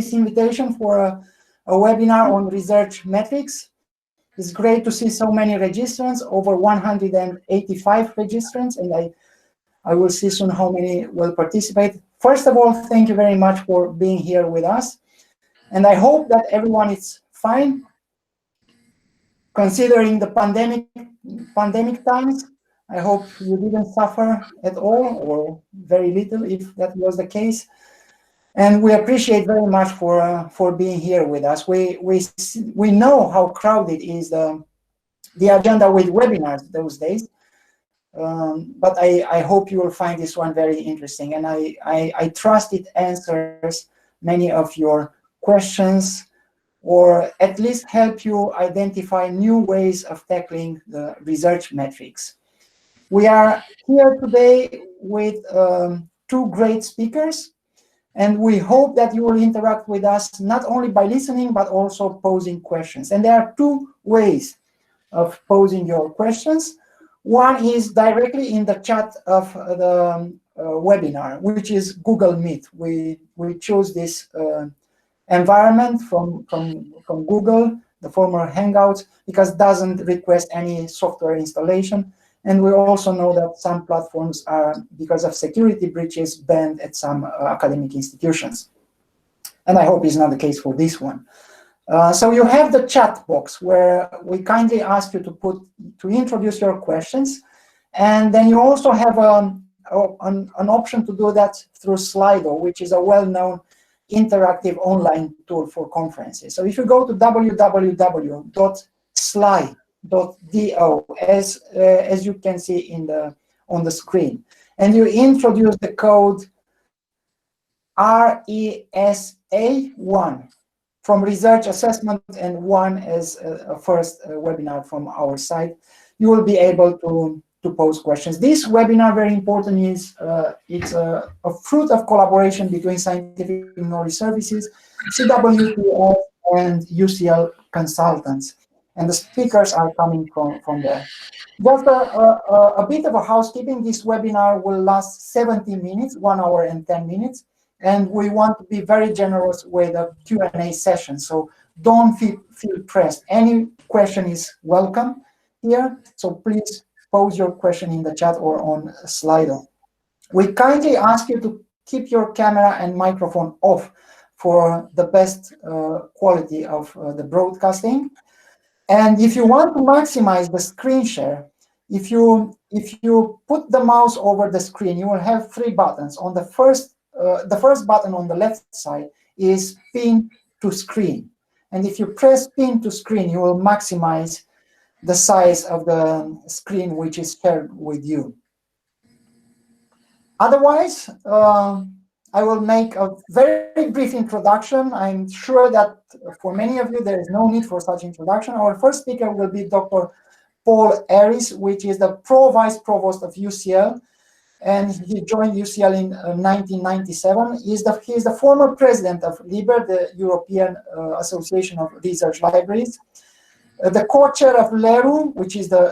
this invitation for a webinar on research metrics. It's great to see so many registrants, over 185 registrants, and I will see soon how many will participate. First of all, thank you very much for being here with us. And I hope that everyone is fine, considering the pandemic times. I hope you didn't suffer at all, or very little, if that was the case. And we appreciate very much for being here with us. We know how crowded is the agenda with webinars those days. But I hope you will find this one very interesting, and I trust it answers many of your questions, or at least help you identify new ways of tackling the research metrics. We are here today with two great speakers, and we hope that you will interact with us not only by listening, but also posing questions. And there are two ways of posing your questions. One is directly in the chat of the webinar, which is Google Meet. We chose this environment from Google, the former Hangouts, because it doesn't request any software installation. And we also know that some platforms are, because of security breaches, banned at some academic institutions. And I hope it's not the case for this one. So you have the chat box where we kindly ask you to introduce your questions. And then you also have an option to do that through Slido, which is a well-known interactive online tool for conferences. So if you go to www.sly.do, as you can see on the screen, and you introduce the code RESA1 from research assessment and 1 as a first webinar from our side, you will be able to pose questions. This webinar, very important, is it's a fruit of collaboration between Scientific Knowledge Services, CWTS, and UCL consultants. And the speakers are coming from there. Just a bit of a housekeeping. This webinar will last 70 minutes, 1 hour and 10 minutes. And we want to be very generous with a Q&A session. So don't feel pressed. Any question is welcome here. So please pose your question in the chat or on Slido. We kindly ask you to keep your camera and microphone off for the best quality of the broadcasting. And if you want to maximize the screen share, if you put the mouse over the screen, you will have 3 buttons. On the first button on the left side is pin to screen. And if you press pin to screen, you will maximize the size of the screen which is shared with you. Otherwise, I will make a very brief introduction. I'm sure that for many of you, there is no need for such introduction. Our first speaker will be Dr. Paul Aris, which is the Vice Provost of UCL. And he joined UCL in 1997. He is the former president of LIBER, the European Association of Research Libraries, the co-chair of LERU, which is the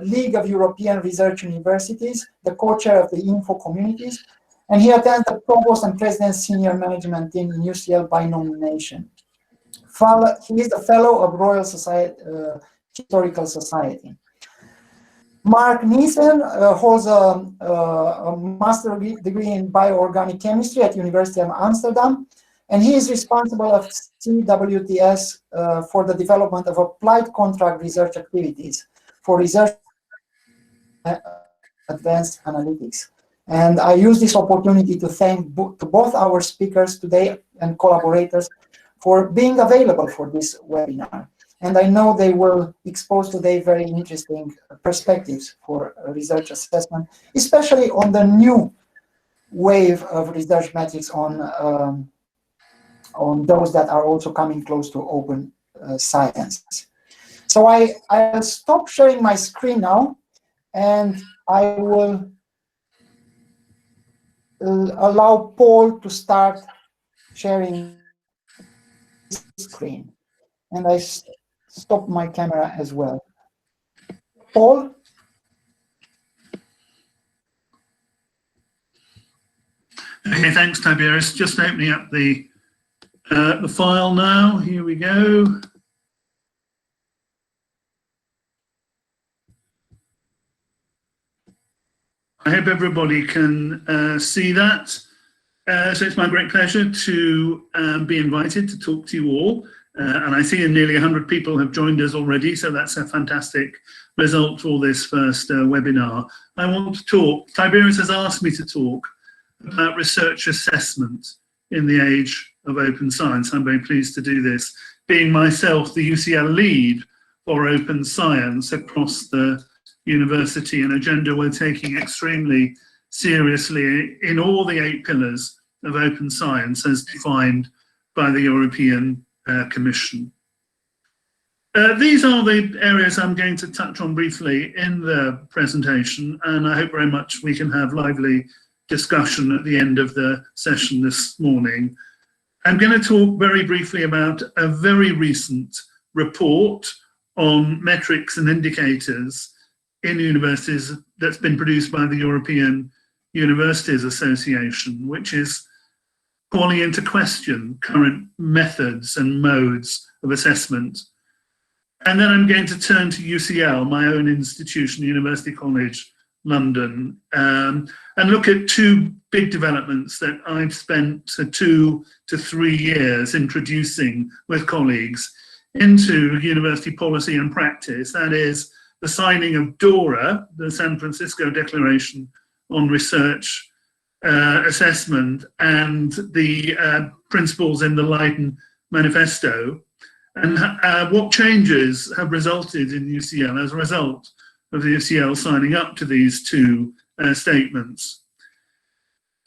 League of European Research Universities, the co-chair of the Info Communities, and he attends the Provost and President Senior Management Team in UCL by nomination. He is the Fellow of Royal Historical Society. Mark Niesen holds a master's degree in bioorganic chemistry at University of Amsterdam, and he is responsible of CWTS for the development of applied contract research activities for research advanced analytics. And I use this opportunity to thank both our speakers today and collaborators for being available for this webinar. And I know they will expose today very interesting perspectives for research assessment, especially on the new wave of research metrics on those that are also coming close to open science. So I'll stop sharing my screen now, and I will allow Paul to start sharing his screen. And I stop my camera as well. Paul? Okay, thanks, Tiberius. Just opening up the the file now. Here we go. I hope everybody can see that. So it's my great pleasure to be invited to talk to you all. And I see nearly 100 people have joined us already, so that's a fantastic result for this first webinar. I want to talk, Tiberius has asked me to talk about research assessment in the age of open science. I'm very pleased to do this, being myself the UCL lead for open science across the university, an agenda we're taking extremely seriously in all the 8 pillars of open science as defined by the European Commission. These are the areas I'm going to touch on briefly in the presentation, and I hope very much we can have lively discussion at the end of the session this morning. I'm going to talk very briefly about a very recent report on metrics and indicators in universities that's been produced by the European Universities Association, which is calling into question current methods and modes of assessment. And then I'm going to turn to UCL, my own institution, University College London, and look at 2 big developments that I've spent 2 to 3 years introducing with colleagues into university policy and practice. That is the signing of DORA, the San Francisco Declaration on Research Assessment, and the principles in the Leiden Manifesto, and what changes have resulted in UCL as a result of the UCL signing up to these 2 statements.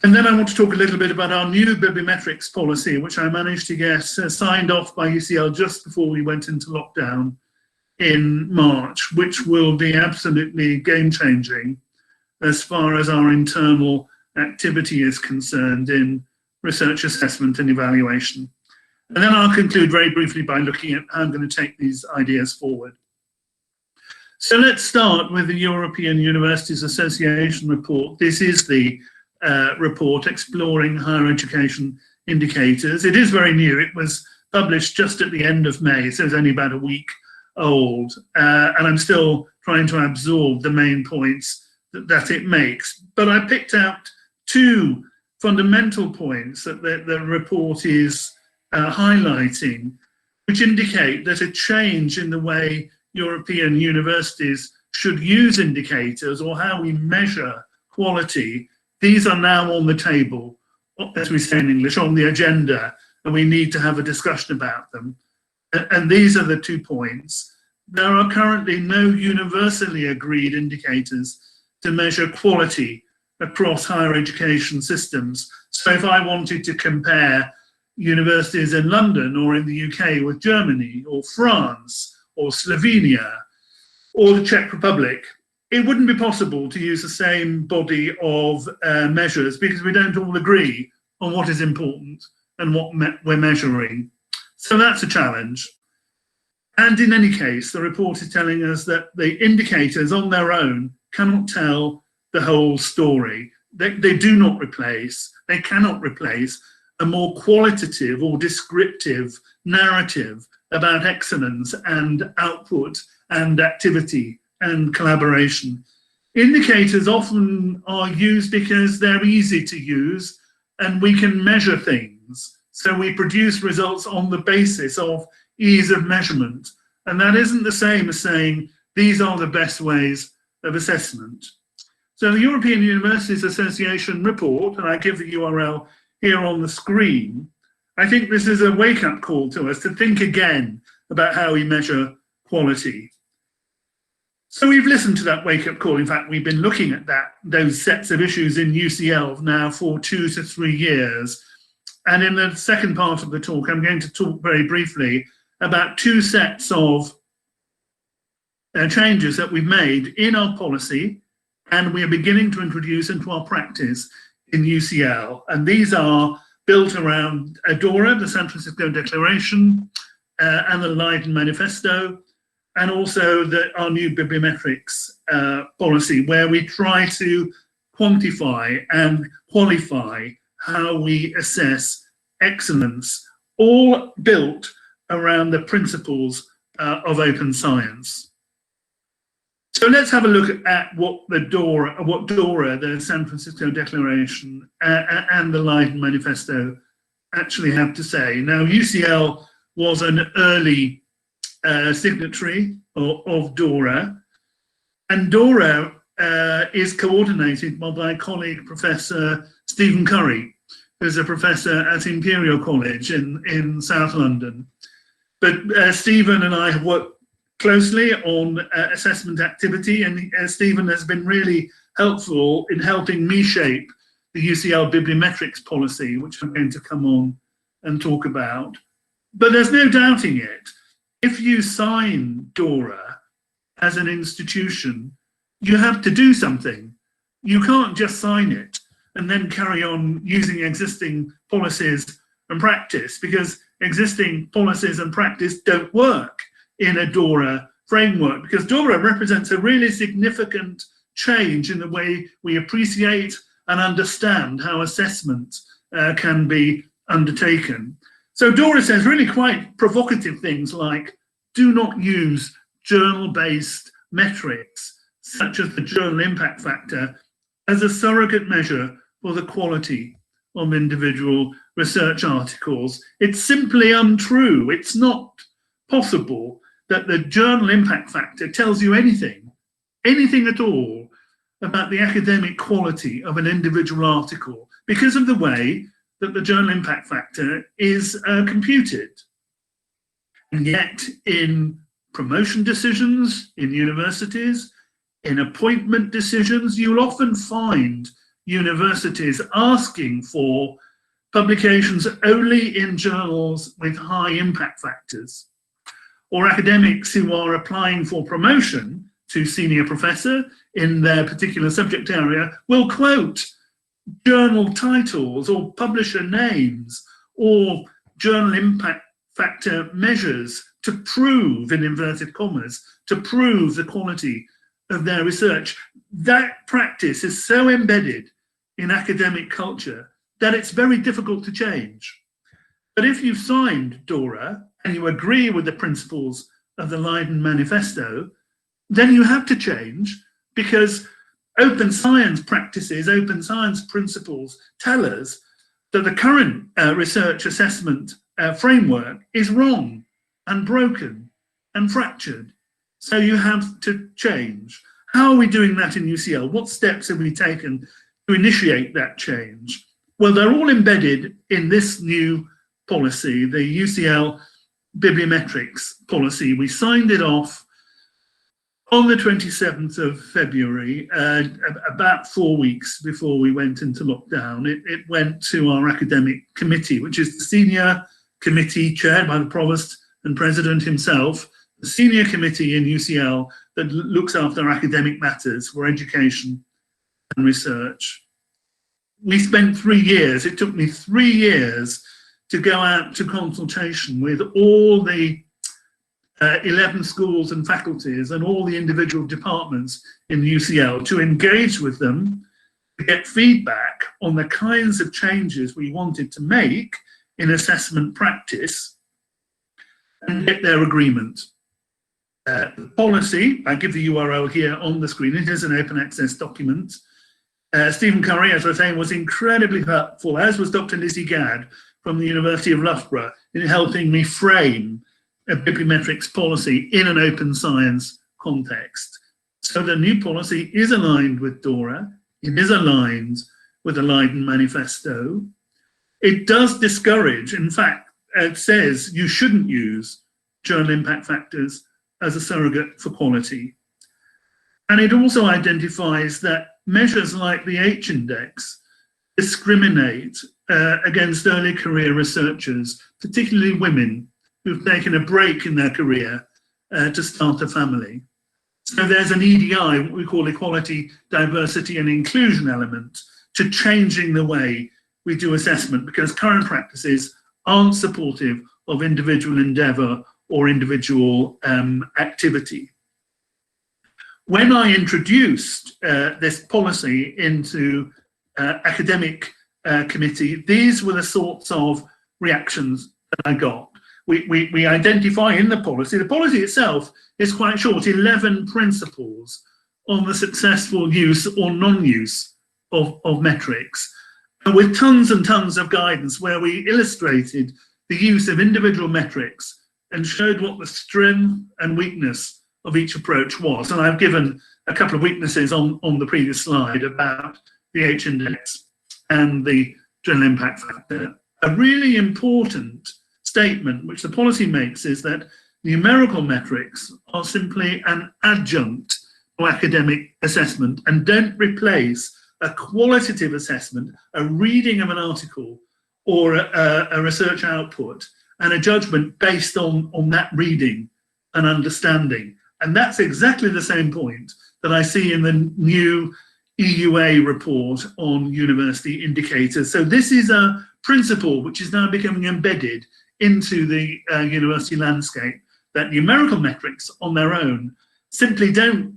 And then I want to talk a little bit about our new bibliometrics policy, which I managed to get signed off by UCL just before we went into lockdown in March, which will be absolutely game-changing as far as our internal activity is concerned in research assessment and evaluation. And then I'll conclude very briefly by looking at how I'm going to take these ideas forward. So let's start with the European Universities Association report. This is the report exploring higher education indicators. It is very new. It was published just at the end of May, so it's only about a week old. And I'm still trying to absorb the main points that it makes. But I picked out 2 fundamental points that the report is highlighting, which indicate that a change in the way European universities should use indicators or how we measure quality, these are now on the table, as we say in English, on the agenda, and we need to have a discussion about them. And these are the 2 points. There are currently no universally agreed indicators to measure quality across higher education systems. So if I wanted to compare universities in London or in the UK with Germany or France or Slovenia or the Czech Republic, it wouldn't be possible to use the same body of measures because we don't all agree on what is important and what we're measuring. So that's a challenge. And in any case, the report is telling us that the indicators on their own cannot tell the whole story. They do not replace, they cannot replace a more qualitative or descriptive narrative about excellence and output and activity and collaboration. Indicators often are used because they're easy to use and we can measure things. So we produce results on the basis of ease of measurement. And that isn't the same as saying these are the best ways of assessment. So the European Universities Association report, and I give the URL here on the screen, I think this is a wake-up call to us to think again about how we measure quality. So we've listened to that wake-up call. In fact, we've been looking at those sets of issues in UCL now for 2 to 3 years. And in the second part of the talk, I'm going to talk very briefly about 2 sets of changes that we've made in our policy and we are beginning to introduce into our practice in UCL. And these are built around DORA, the San Francisco Declaration, and the Leiden Manifesto, and also our new bibliometrics policy, where we try to quantify and qualify how we assess excellence all built around the principles of open science. So let's have a look at what DORA, the San Francisco Declaration, and the Leiden Manifesto actually have to say. Now, UCL was an early signatory of DORA, and DORA is coordinated by my colleague, Professor Stephen Curry, who's a professor at Imperial College in South London. But Stephen and I have worked closely on assessment activity, and Stephen has been really helpful in helping me shape the UCL bibliometrics policy, which I'm going to come on and talk about. But there's no doubting it. If you sign DORA as an institution, you have to do something. You can't just sign it and then carry on using existing policies and practice, because existing policies and practice don't work in a DORA framework, because DORA represents a really significant change in the way we appreciate and understand how assessment can be undertaken. So DORA says really quite provocative things like, do not use journal-based metrics, such as the journal impact factor, as a surrogate measure for the quality of individual research articles. It's simply untrue. It's not possible that the journal impact factor tells you anything at all about the academic quality of an individual article, because of the way that the journal impact factor is computed. And yet in promotion decisions in universities, in appointment decisions, you'll often find universities asking for publications only in journals with high impact factors, or academics who are applying for promotion to senior professor in their particular subject area will quote journal titles or publisher names or journal impact factor measures to prove, in inverted commas, to prove the quality of their research. That practice is so embedded in academic culture that it's very difficult to change. But if you've signed DORA and you agree with the principles of the Leiden Manifesto, then you have to change, because open science practices, open science principles tell us that the current research assessment framework is wrong and broken and fractured. So you have to change. How are we doing that in UCL? What steps have we taken to initiate that change? Well, they're all embedded in this new policy, the UCL bibliometrics policy. We signed it off on the 27th of February, about 4 weeks before we went into lockdown. It went to our academic committee, which is the senior committee chaired by the provost and president himself, the senior committee in UCL that looks after academic matters for education and research. We spent 3 years, it took me 3 years to go out to consultation with all the 11 schools and faculties and all the individual departments in the UCL to engage with them, to get feedback on the kinds of changes we wanted to make in assessment practice and get their agreement. The policy, I give the URL here on the screen, it is an open access document. Stephen Curry, as I was saying, was incredibly helpful, as was Dr. Lizzie Gadd from the University of Loughborough, in helping me frame a bibliometrics policy in an open science context. So the new policy is aligned with DORA, it is aligned with the Leiden Manifesto. It does discourage, in fact, it says you shouldn't use journal impact factors as a surrogate for quality. And it also identifies that measures like the H-index discriminate against early career researchers, particularly women who've taken a break in their career to start a family. So there's an EDI, what we call equality, diversity and inclusion element to changing the way we do assessment, because current practices aren't supportive of individual endeavour or individual activity. When I introduced this policy into academic committee, these were the sorts of reactions that I got. We identify in the policy itself is quite short, 11 principles on the successful use or non-use of metrics, with tons and tons of guidance where we illustrated the use of individual metrics and showed what the strength and weakness of each approach was. And I've given a couple of weaknesses on the previous slide about the H-index and the general impact factor. A really important statement which the policy makes is that numerical metrics are simply an adjunct to academic assessment and don't replace a qualitative assessment, a reading of an article or a research output and a judgment based on that reading and understanding. And that's exactly the same point that I see in the new EUA report on university indicators. So this is a principle which is now becoming embedded into the university landscape, that numerical metrics on their own simply don't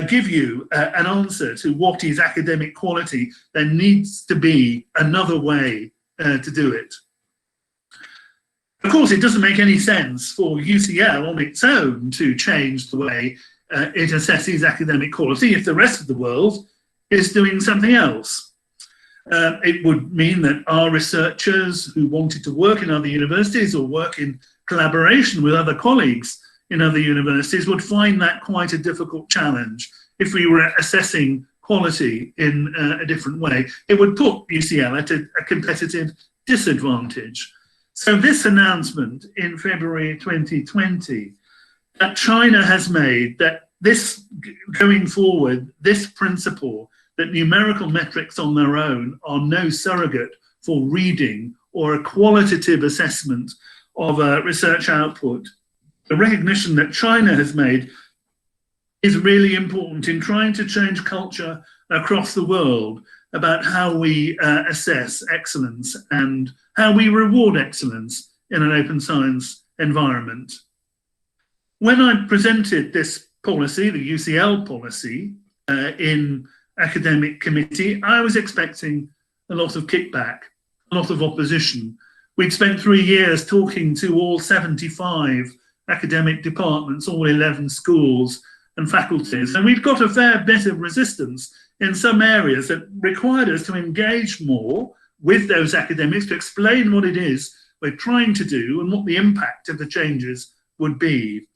give you an answer to what is academic quality. There needs to be another way to do it. Of course, it doesn't make any sense for UCL on its own to change the way it assesses academic quality if the rest of the world is doing something else. It would mean that our researchers who wanted to work in other universities or work in collaboration with other colleagues in other universities would find that quite a difficult challenge if we were assessing quality in a different way. It would put UCL at a competitive disadvantage. So this announcement in February 2020 that China has made, that this going forward, this principle that numerical metrics on their own are no surrogate for reading or a qualitative assessment of a research output. The recognition that China has made is really important in trying to change culture across the world about how we assess excellence and how we reward excellence in an open science environment. When I presented this policy, the UCL policy, in academic committee, I was expecting a lot of kickback, a lot of opposition. We'd spent 3 years talking to all 75 academic departments, all 11 schools and faculties, and we've got a fair bit of resistance in some areas that required us to engage more with those academics to explain what it is we're trying to do and what the impact of the changes would be.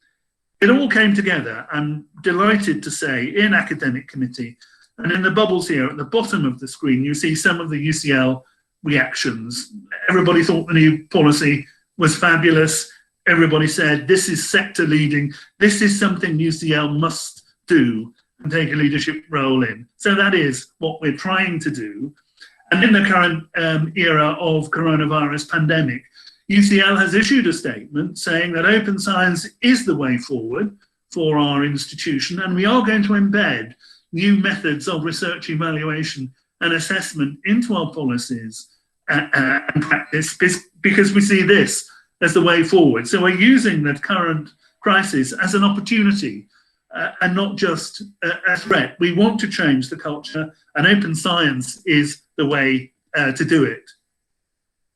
It all came together, I'm delighted to say, in academic committee. And in the bubbles here at the bottom of the screen, you see some of the UCL reactions. Everybody thought the new policy was fabulous. Everybody said, this is sector leading. This is something UCL must do and take a leadership role in. So that is what we're trying to do. And in the current era of coronavirus pandemic, UCL has issued a statement saying that open science is the way forward for our institution, and we are going to embed new methods of research evaluation and assessment into our policies and practice, because we see this as the way forward. So we're using the current crisis as an opportunity and not just a threat. We want to change the culture, and open science is the way to do it.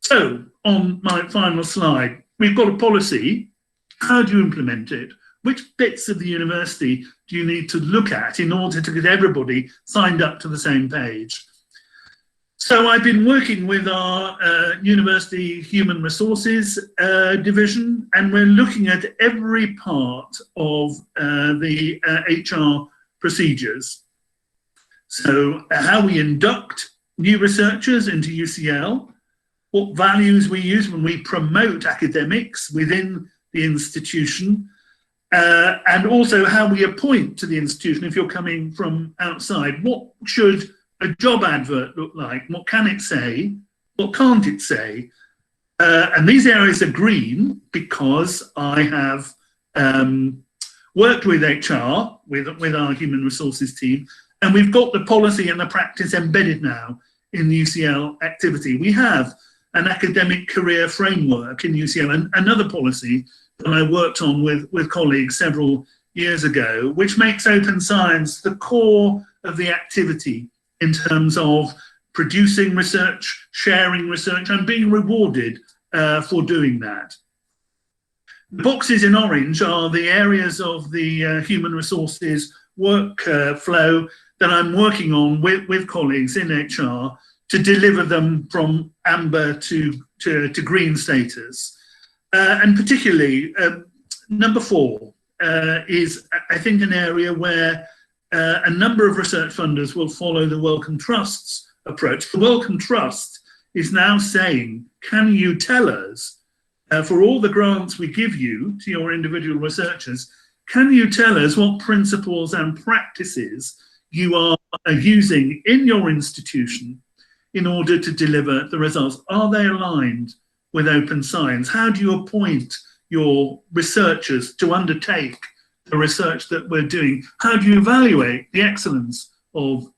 So on my final slide, we've got a policy. How do you implement it? Which bits of the university do you need to look at in order to get everybody signed up to the same page? So I've been working with our university human resources division, and we're looking at every part of the HR procedures. So how we induct new researchers into UCL, what values we use when we promote academics within the institution, and also how we appoint to the institution if you're coming from outside. What should a job advert look like? What can it say? What can't it say? And these areas are green because I have worked with HR, with our human resources team, and we've got the policy and the practice embedded now in the UCL activity. We have an academic career framework in UCL, and another policy that I worked on with colleagues several years ago, which makes open science the core of the activity in terms of producing research, sharing research, and being rewarded for doing that. The boxes in orange are the areas of the human resources workflow that I'm working on with colleagues in HR to deliver them from amber to green status. And particularly, number 4 is, I think, an area where a number of research funders will follow the Wellcome Trust's approach. The Wellcome Trust is now saying, can you tell us, for all the grants we give you to your individual researchers, can you tell us what principles and practices you are using in your institution in order to deliver the results? Are they aligned with open science? How do you appoint your researchers to undertake the research that we're doing? How do you evaluate the excellence of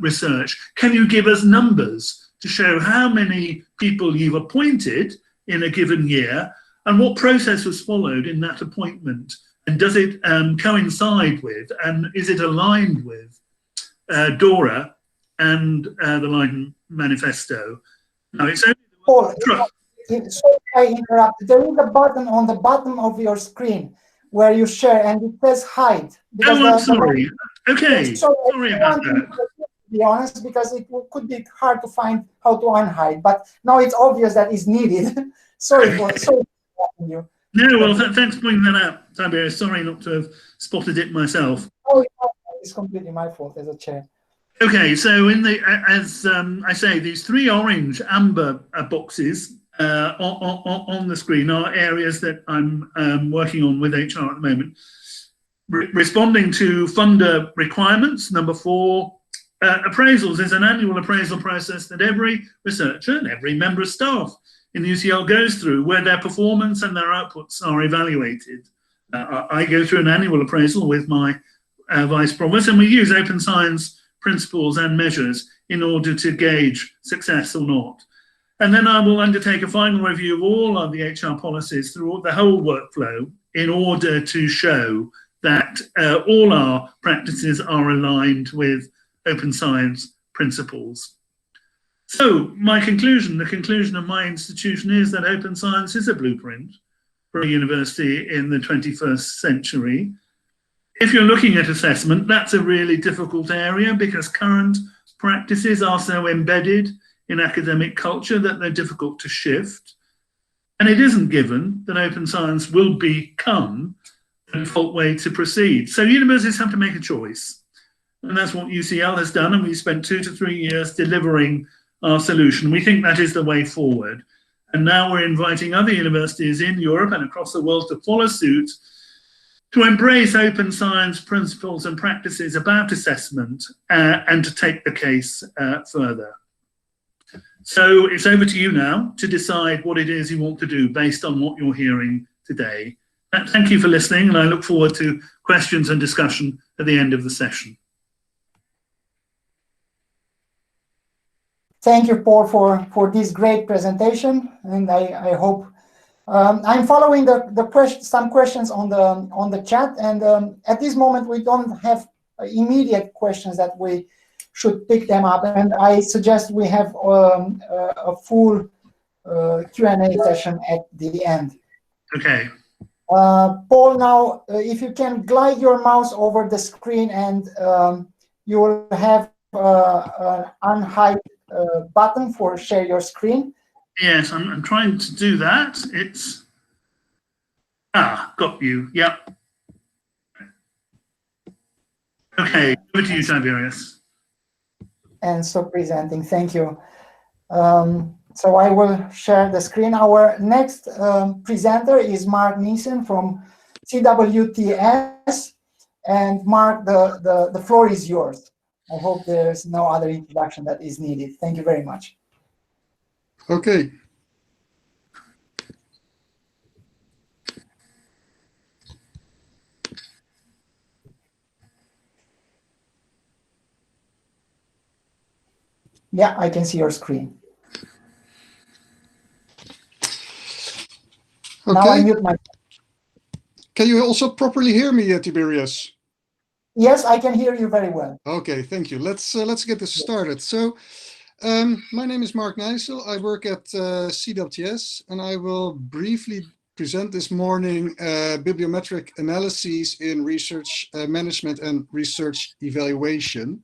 research? Can you give us numbers to show how many people you've appointed in a given year and what process was followed in that appointment? And does it coincide with, and is it aligned with DORA and the Leiden Manifesto? Now, it's only Paul, sorry I interrupted. There is a button on the bottom of your screen where you share, and it says hide. Oh, I'm sorry. Okay, sorry about that. To be honest, because it could be hard to find how to unhide, but now it's obvious that it's needed. sorry for you. No, well, thanks for pointing that out, Tiberius. Sorry not to have spotted it myself. Oh, it's completely my fault as a chair. Okay, so in the as I say, these 3 orange amber boxes on the screen are areas that I'm working on with HR at the moment. Responding to funder requirements. Number 4, appraisals is an annual appraisal process that every researcher and every member of staff in UCL goes through, where their performance and their outputs are evaluated. I go through an annual appraisal with my vice provost, and we use open science principles and measures in order to gauge success or not. And then I will undertake a final review of all of the HR policies through the whole workflow in order to show that all our practices are aligned with open science principles. So my conclusion, the conclusion of my institution, is that open science is a blueprint for a university in the 21st century. If you're looking at assessment, that's a really difficult area because current practices are so embedded in academic culture that they're difficult to shift. And it isn't given that open science will become the default way to proceed. So universities have to make a choice. And that's what UCL has done. And we spent 2 to 3 years delivering our solution. We think that is the way forward. And now we're inviting other universities in Europe and across the world to follow suit, to embrace open science principles and practices about assessment and to take the case further. So it's over to you now to decide what it is you want to do based on what you're hearing today. Thank you for listening, and I look forward to questions and discussion at the end of the session. Thank you, Paul, for this great presentation, and I hope I'm following some questions on the chat, and at this moment we don't have immediate questions that we should pick them up, and I suggest we have a full Q&A session at the end. Okay. Paul, now if you can glide your mouse over the screen, and you will have an unhide button for share your screen. Yes, I'm trying to do that. It's got you. Yep. Okay, over to you, Tiberius. And so presenting, thank you. So I will share the screen. Our next presenter is Mark Neeson from CWTS. And Mark, the floor is yours. I hope there's no other introduction that is needed. Thank you very much. Okay. Yeah, I can see your screen. Okay. Now I mute my. Can you also properly hear me, Tiberius? Yes, I can hear you very well. Okay, thank you. Let's get this started. So My name is Mark Nijssel. I work at CWTS, and I will briefly present this morning bibliometric analyses in research management and research evaluation.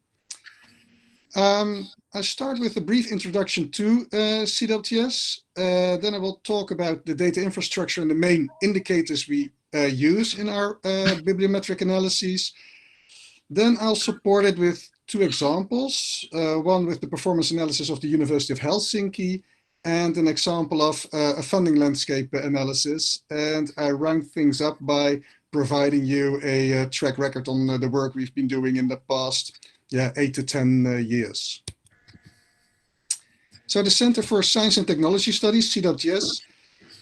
I start with a brief introduction to CWTS. Then I will talk about the data infrastructure and the main indicators we use in our bibliometric analyses. Then I'll support it with two examples, one with the performance analysis of the University of Helsinki and an example of a funding landscape analysis. And I round things up by providing you a track record on the work we've been doing in the past 8 to 10 years. So the Center for Science and Technology Studies, CWTS,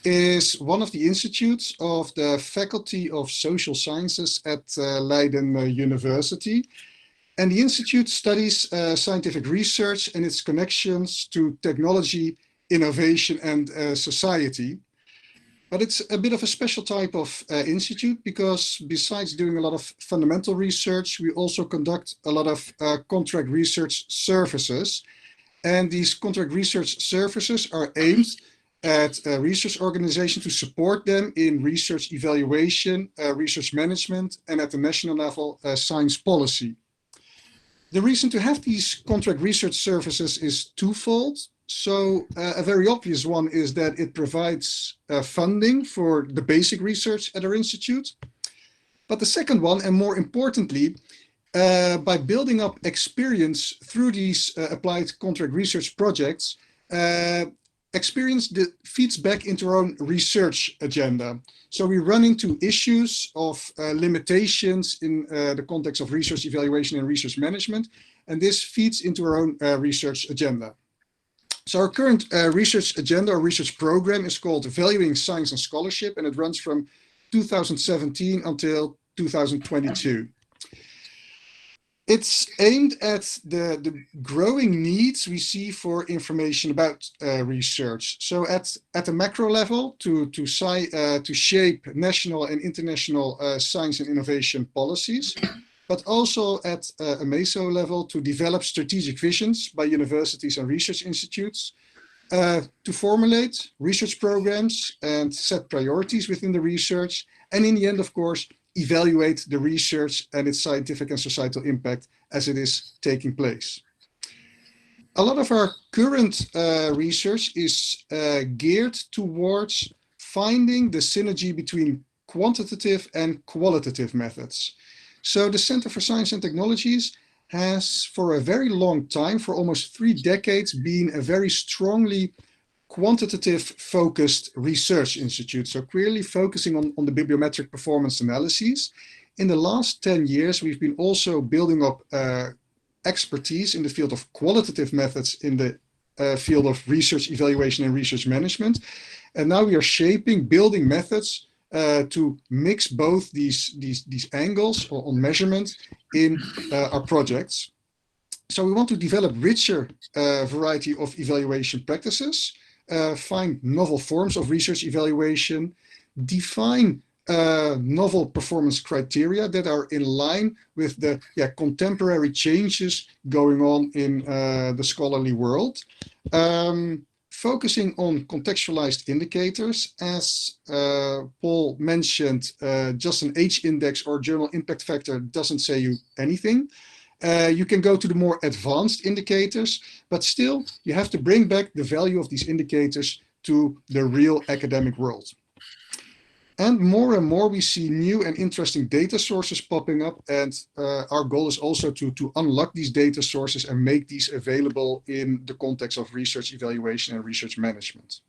is one of the institutes of the Faculty of Social Sciences at Leiden University. And the institute studies scientific research and its connections to technology, innovation, and society. But it's a bit of a special type of institute because besides doing a lot of fundamental research, we also conduct a lot of contract research services. And these contract research services are aimed at research organizations to support them in research evaluation, research management, and at the national level, science policy. The reason to have these contract research services is twofold. So a very obvious one is that it provides funding for the basic research at our institute. But the second one, and more importantly, by building up experience through these applied contract research projects, experience that feeds back into our own research agenda. So we run into issues of limitations in the context of research evaluation and research management, and this feeds into our own research agenda. So our current research agenda or research program is called Valuing Science and Scholarship, and it runs from 2017 until 2022. It's aimed at the growing needs we see for information about research. So at a macro level, to shape national and international science and innovation policies, but also at a meso level to develop strategic visions by universities and research institutes, to formulate research programs and set priorities within the research, and in the end, of course, evaluate the research and its scientific and societal impact as it is taking place. A lot of our current research is geared towards finding the synergy between quantitative and qualitative methods. So the Center for Science and Technologies has for a very long time, for almost 3 decades, been a very strongly quantitative focused research institute, so clearly focusing on the bibliometric performance analyses. In the last 10 years, we've been also building up expertise in the field of qualitative methods in the field of research evaluation and research management. And now we are shaping, building methods to mix both these angles on measurement in our projects. So we want to develop richer variety of evaluation practices, find novel forms of research evaluation, define novel performance criteria that are in line with the contemporary changes going on in the scholarly world, focusing on contextualized indicators. As Paul mentioned, just an H index or journal impact factor doesn't say you anything. You can go to the more advanced indicators, but still you have to bring back the value of these indicators to the real academic world. And more we see new and interesting data sources popping up, and our goal is also to unlock these data sources and make these available in the context of research evaluation and research management.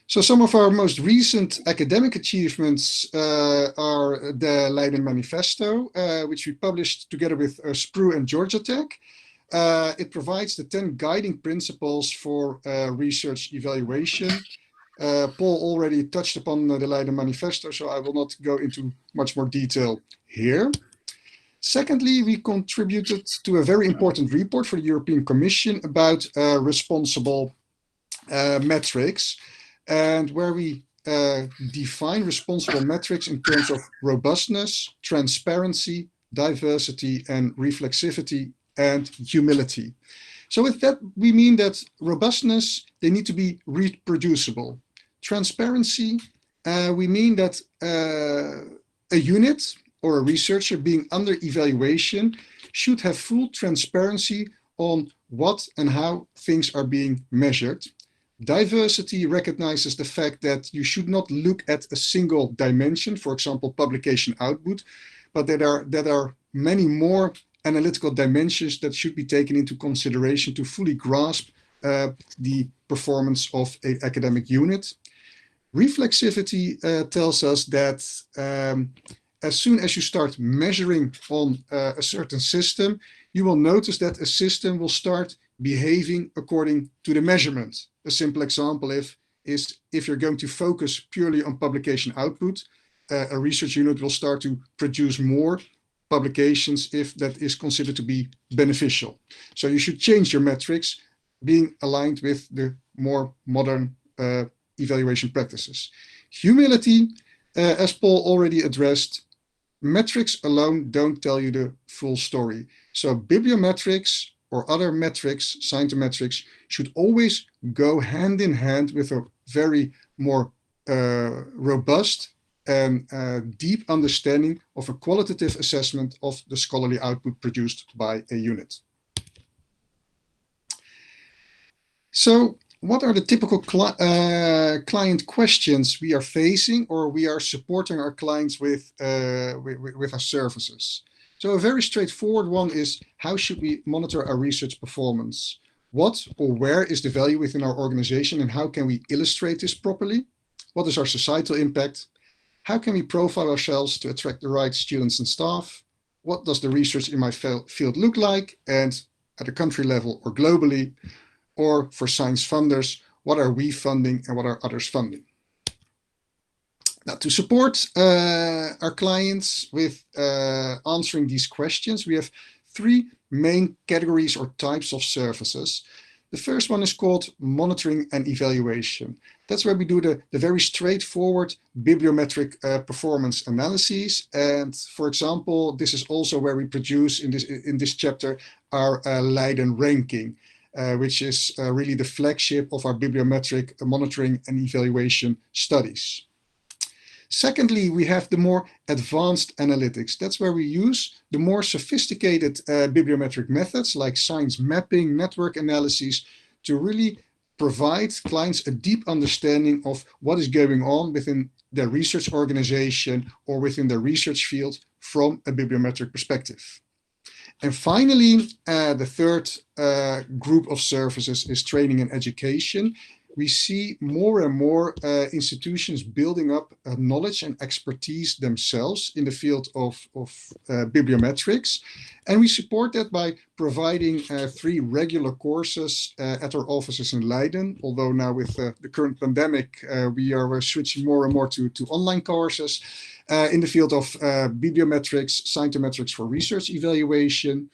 So some of our most recent academic achievements are the Leiden Manifesto, which we published together with SPRU and Georgia Tech. It provides the 10 guiding principles for research evaluation. Paul already touched upon the Leiden Manifesto, so I will not go into much more detail here. Secondly, we contributed to a very important report for the European Commission about responsible metrics, and where we define responsible metrics in terms of robustness, transparency, diversity, and reflexivity and humility. So with that, we mean that robustness, they need to be reproducible. Transparency, we mean that a unit or a researcher being under evaluation should have full transparency on what and how things are being measured. Diversity recognizes the fact that you should not look at a single dimension, for example, publication output, but that are many more analytical dimensions that should be taken into consideration to fully grasp the performance of an academic unit. Reflexivity tells us that as soon as you start measuring on a certain system, you will notice that a system will start behaving according to the measurement. A simple example is if you're going to focus purely on publication output, a research unit will start to produce more publications if that is considered to be beneficial. So you should change your metrics being aligned with the more modern evaluation practices. Humility, as Paul already addressed, metrics alone don't tell you the full story. So bibliometrics or other metrics, scientometrics, should always go hand in hand with a very more robust and deep understanding of a qualitative assessment of the scholarly output produced by a unit. So what are the typical client questions we are facing or we are supporting our clients with our services? So a very straightforward one is, how should we monitor our research performance? What or where is the value within our organization and how can we illustrate this properly? What is our societal impact? How can we profile ourselves to attract the right students and staff? What does the research in my field look like? And at a country level or globally, or for science funders, what are we funding and what are others funding? Now, to support our clients with answering these questions, we have three main categories or types of services. The first one is called monitoring and evaluation. That's where we do the very straightforward bibliometric performance analyses. And for example, this is also where we produce in this chapter our Leiden ranking, which is really the flagship of our bibliometric monitoring and evaluation studies. Secondly, we have the more advanced analytics. That's where we use the more sophisticated bibliometric methods like science mapping, network analyses, to really provide clients a deep understanding of what is going on within their research organization or within their research field from a bibliometric perspective. And finally, the third group of services is training and education. We see more and more institutions building up knowledge and expertise themselves in the field of bibliometrics. And we support that by providing 3 regular courses at our offices in Leiden. Although now with the current pandemic, we are switching more and more to online courses in the field of bibliometrics, scientometrics for research evaluation,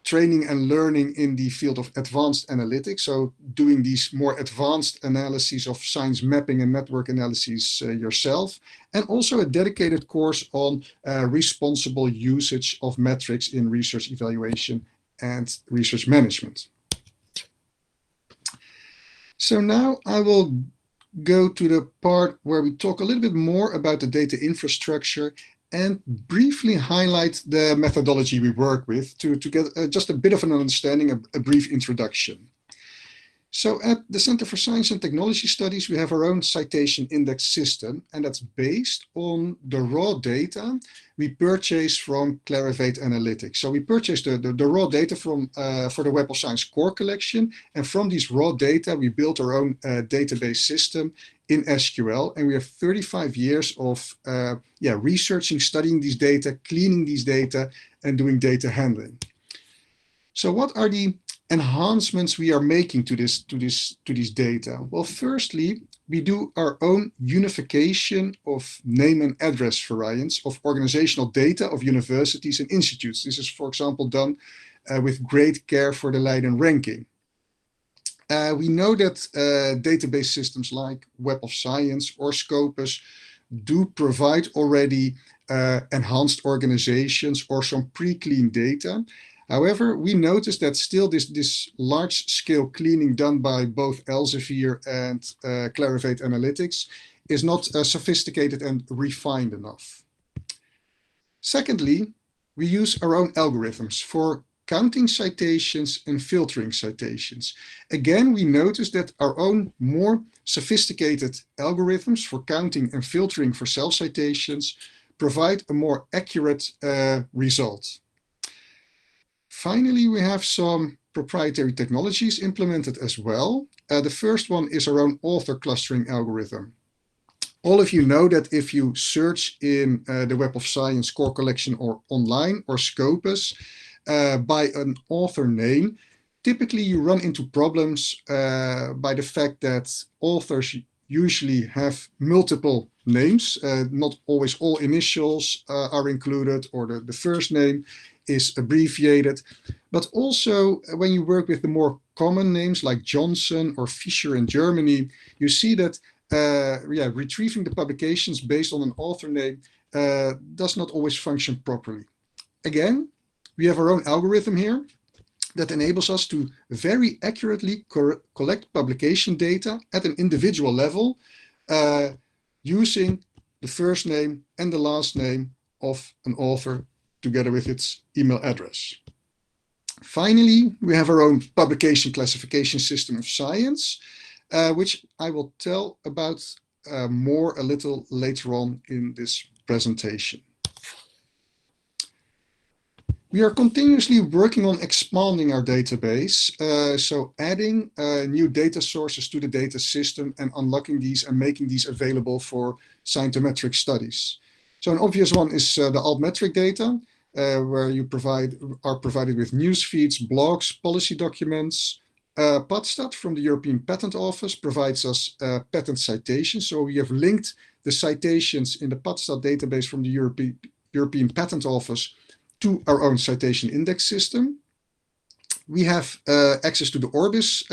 training and learning in the field of advanced analytics. So doing these more advanced analyses of science mapping and network analyses yourself. And also a dedicated course on responsible usage of metrics in research evaluation and research management. So now I will go to the part where we talk a little bit more about the data infrastructure and briefly highlight the methodology we work with to get just a bit of an understanding, a brief introduction. So at the Center for Science and Technology Studies, we have our own citation index system, and that's based on the raw data we purchase from Clarivate Analytics. So we purchase the raw data from for the Web of Science core collection, and from these raw data, we built our own database system in SQL, and we have 35 years of researching, studying these data, cleaning these data, and doing data handling. So what are the enhancements we are making to these data? Well, firstly, we do our own unification of name and address variants of organizational data of universities and institutes. This is, for example, done with great care for the Leiden ranking. We know that database systems like Web of Science or Scopus do provide already enhanced organizations or some pre-cleaned data. However, we noticed that still this large-scale cleaning done by both Elsevier and Clarivate Analytics is not sophisticated and refined enough. Secondly, we use our own algorithms for counting citations and filtering citations. Again, we noticed that our own more sophisticated algorithms for counting and filtering for self-citations provide a more accurate result. Finally, we have some proprietary technologies implemented as well. The first one is our own author clustering algorithm. All of you know that if you search in the Web of Science core collection or online or Scopus by an author name, typically you run into problems by the fact that authors usually have multiple names, not always all initials are included, or the first name is abbreviated. But also when you work with the more common names like Johnson or Fischer in Germany, you see that retrieving the publications based on an author name does not always function properly. Again, we have our own algorithm here that enables us to very accurately collect publication data at an individual level using the first name and the last name of an author together with its email address. Finally, we have our own publication classification system of science, which I will tell about more a little later on in this presentation. We are continuously working on expanding our database, so adding new data sources to the data system and unlocking these and making these available for scientometric studies. So an obvious one is the altmetric data, where you are provided with news feeds, blogs, policy documents. PATStat from the European Patent Office provides us patent citations. So we have linked the citations in the PATStat database from the European Patent Office to our own citation index system. We have access to the Orbis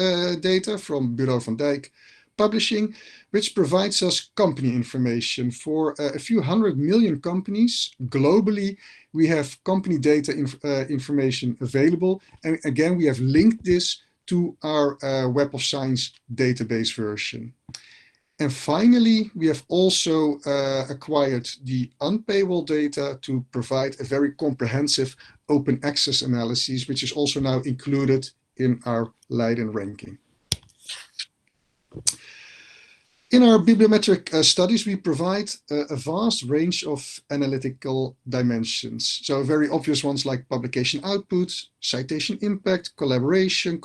data from Bureau van Dijk Publishing, which provides us company information for a few 100 million companies globally. We have company data information available. And again, we have linked this to our Web of Science database version. And finally, we have also acquired the unpaywall data to provide a very comprehensive open access analysis, which is also now included in our Leiden ranking. In our bibliometric studies, we provide a vast range of analytical dimensions. So very obvious ones like publication output, citation impact, collaboration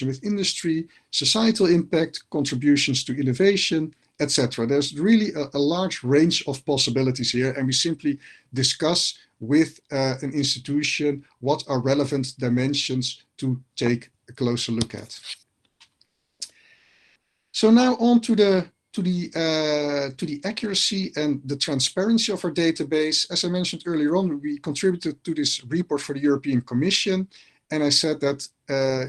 with industry, societal impact, contributions to innovation, etc. There's really a large range of possibilities here, and we simply discuss with an institution what are relevant dimensions to take a closer look at. So now on to the accuracy and the transparency of our database. As I mentioned earlier on, we contributed to this report for the European Commission, and I said that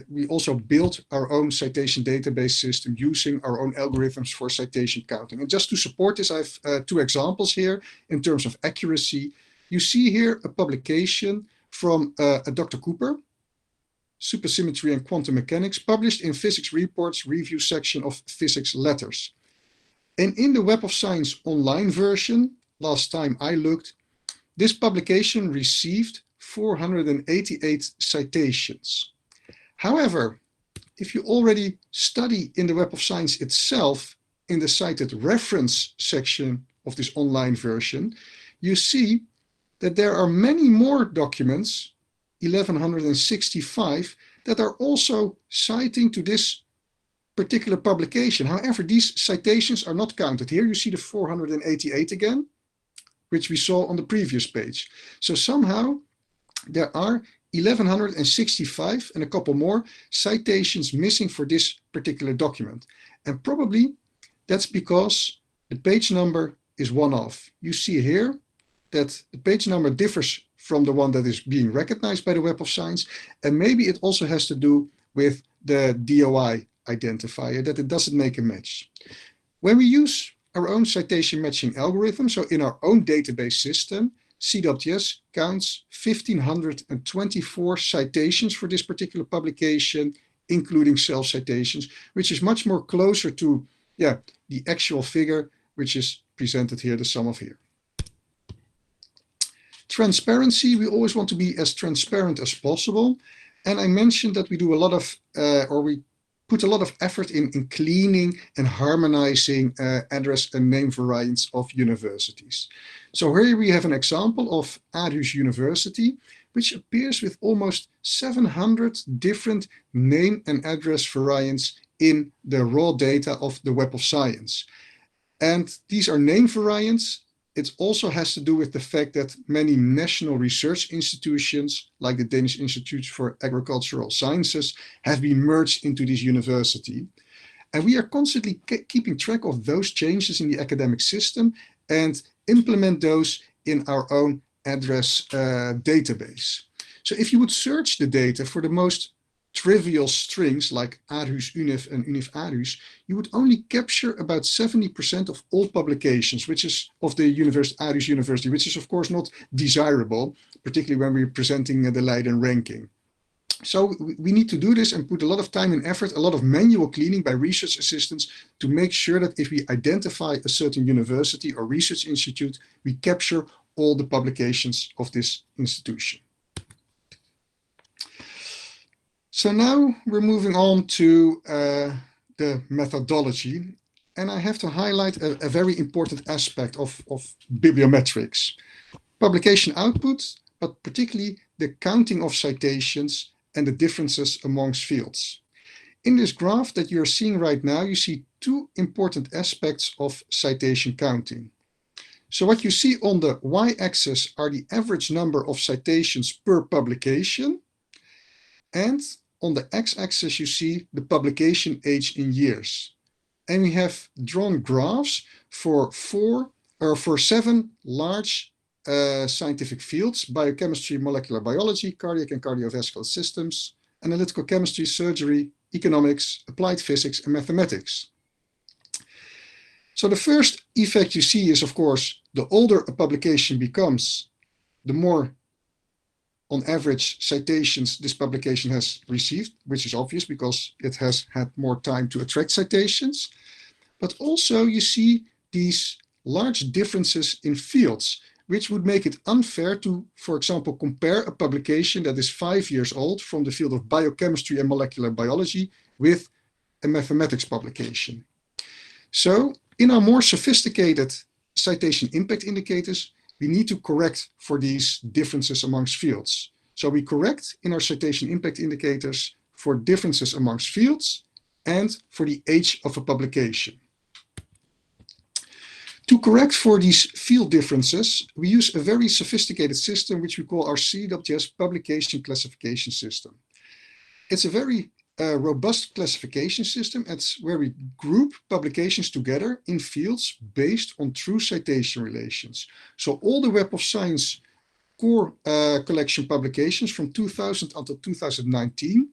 we also built our own citation database system using our own algorithms for citation counting. And just to support this, I have two examples here in terms of accuracy. You see here a publication from a Dr. Cooper, Supersymmetry and Quantum Mechanics, published in Physics Reports review section of Physics Letters. And in the Web of Science online version, last time I looked, this publication received 488 citations. However, if you already study in the Web of Science itself, in the cited reference section of this online version, you see that there are many more documents, 1165, that are also citing to this particular publication. However, these citations are not counted. Here you see the 488 again, which we saw on the previous page. So somehow there are 1165 and a couple more citations missing for this particular document. And probably that's because the page number is one off. You see here that the page number differs from the one that is being recognized by the Web of Science. And maybe it also has to do with the DOI identifier, that it doesn't make a match. When we use our own citation matching algorithm, so in our own database system, CWTS counts 1,524 citations for this particular publication, including self-citations, which is much more closer to the actual figure, which is presented here, the sum of here. Transparency, we always want to be as transparent as possible. And I mentioned that we do a lot of, we put a lot of effort in cleaning and harmonizing address and name variants of universities. So here we have an example of Aarhus University, which appears with almost 700 different name and address variants in the raw data of the Web of Science. And these are name variants. It also has to do with the fact that many national research institutions, like the Danish Institute for Agricultural Sciences, have been merged into this university. And we are constantly keeping track of those changes in the academic system and implement those in our own address database. So if you would search the data for the most trivial strings like Aarhus Univ and Univ Aarhus, you would only capture about 70% of all publications, which is of the Aarhus University, which is of course not desirable, particularly when we're presenting the Leiden ranking. So we need to do this and put a lot of time and effort, a lot of manual cleaning by research assistants to make sure that if we identify a certain university or research institute, we capture all the publications of this institution. So now we're moving on to the methodology, and I have to highlight a very important aspect of bibliometrics. Publication output, but particularly the counting of citations and the differences amongst fields. In this graph that you're seeing right now, you see two important aspects of citation counting. So what you see on the y-axis are the average number of citations per publication, and on the x-axis, you see the publication age in years. And we have drawn graphs for 7 large scientific fields: biochemistry, molecular biology, cardiac and cardiovascular systems, analytical chemistry, surgery, economics, applied physics, and mathematics. So the first effect you see is, of course, the older a publication becomes, the more on average citations this publication has received, which is obvious because it has had more time to attract citations. But also you see these large differences in fields, which would make it unfair to, for example, compare a publication that is 5 years old from the field of biochemistry and molecular biology with a mathematics publication. So in our more sophisticated citation impact indicators, we need to correct for these differences amongst fields. So we correct in our citation impact indicators for differences amongst fields and for the age of a publication. To correct for these field differences, we use a very sophisticated system which we call our CWTS publication classification system. It's a very robust classification system. It's where we group publications together in fields based on true citation relations. So all the Web of Science core collection publications from 2000 until 2019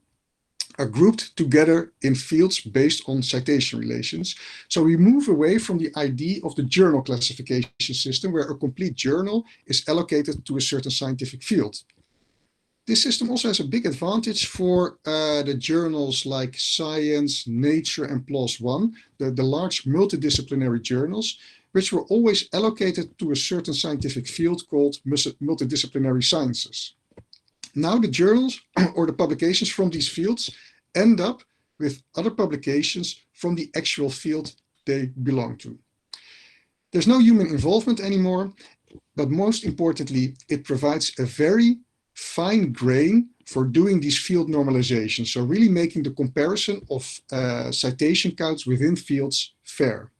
are grouped together in fields based on citation relations. So we move away from the idea of the journal classification system, where a complete journal is allocated to a certain scientific field. This system also has a big advantage for the journals like Science, Nature, and PLOS ONE, the large multidisciplinary journals, which were always allocated to a certain scientific field called multidisciplinary sciences. Now the journals or the publications from these fields end up with other publications from the actual field they belong to. There's no human involvement anymore, but most importantly, it provides a very fine grain for doing these field normalizations. So really making the comparison of citation counts within fields fair.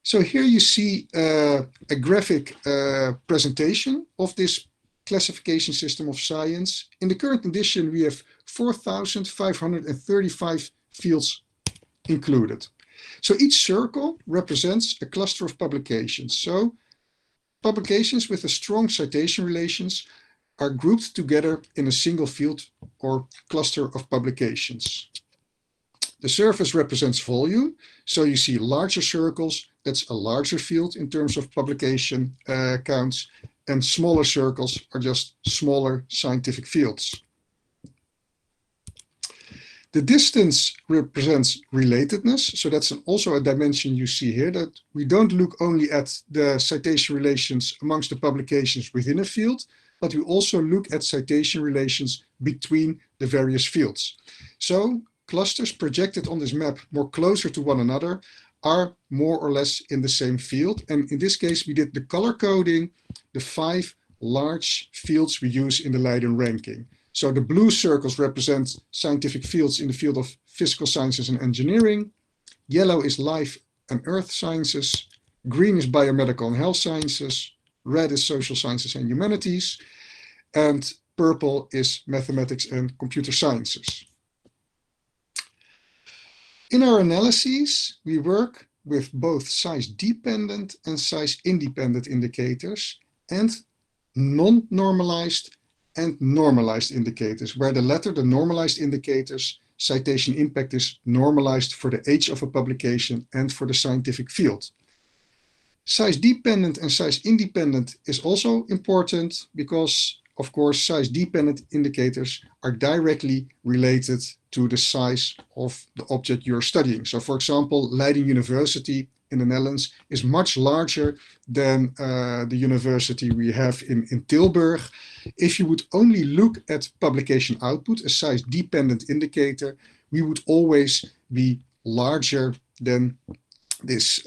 So here you see a graphic presentation of this classification system of science. In the current edition, we have 4,535 fields included. So each circle represents a cluster of publications. So publications with a strong citation relations are grouped together in a single field or cluster of publications. The surface represents volume. So you see larger circles, that's a larger field in terms of publication counts, and smaller circles are just smaller scientific fields. The distance represents relatedness. So that's also a dimension you see here, that we don't look only at the citation relations amongst the publications within a field, but we also look at citation relations between the various fields. So clusters projected on this map more closer to one another are more or less in the same field. And in this case, we did the color coding, the 5 large fields we use in the Leiden ranking. So the blue circles represent scientific fields in the field of physical sciences and engineering. Yellow is life and earth sciences. Green is biomedical and health sciences. Red is social sciences and humanities. And purple is mathematics and computer sciences. In our analyses, we work with both size-dependent and size-independent indicators and non-normalized and normalized indicators, where the latter, the normalized indicators, citation impact is normalized for the age of a publication and for the scientific field. Size-dependent and size-independent is also important because, of course, size-dependent indicators are directly related to the size of the object you're studying. So, for example, Leiden University in the Netherlands is much larger than the university we have in Tilburg. If you would only look at publication output, a size-dependent indicator, we would always be larger than this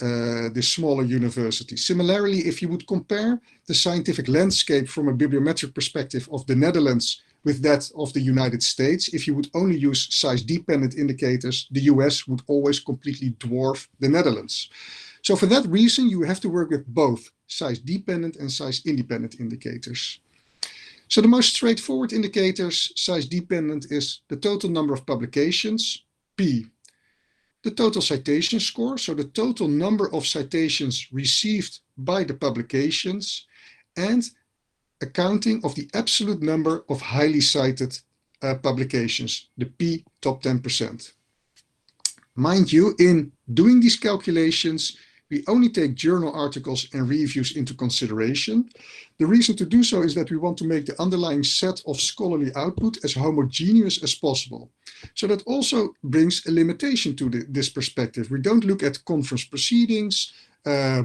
smaller university. Similarly, if you would compare the scientific landscape from a bibliometric perspective of the Netherlands with that of the United States, if you would only use size-dependent indicators, the US would always completely dwarf the Netherlands. So for that reason, you have to work with both size-dependent and size-independent indicators. So the most straightforward indicators, size-dependent, is the total number of publications, P. The total citation score, so the total number of citations received by the publications, and a counting of the absolute number of highly cited publications, the P top 10%. Mind you, in doing these calculations, we only take journal articles and reviews into consideration. The reason to do so is that we want to make the underlying set of scholarly output as homogeneous as possible. So that also brings a limitation to this perspective. We don't look at conference proceedings,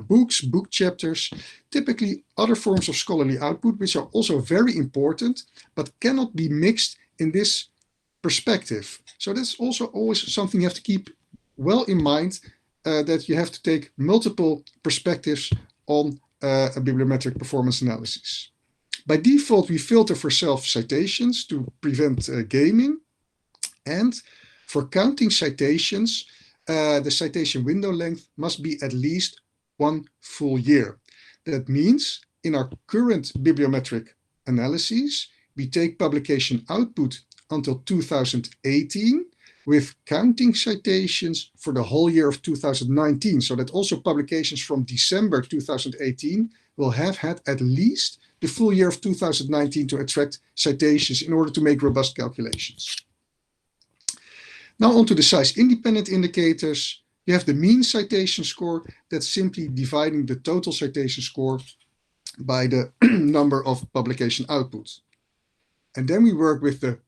books, book chapters, typically other forms of scholarly output, which are also very important, but cannot be mixed in this perspective. So that's also always something you have to keep well in mind, that you have to take multiple perspectives on a bibliometric performance analysis. By default, we filter for self-citations to prevent gaming. And for counting citations, the citation window length must be at least 1 full year. That means in our current bibliometric analyses, we take publication output until 2018 with counting citations for the whole year of 2019, so that also publications from December 2018 will have had at least the full year of 2019 to attract citations in order to make robust calculations. Now onto the size-independent indicators. You have the mean citation score, that's simply dividing the total citation score by the number of publication output. And then we work with the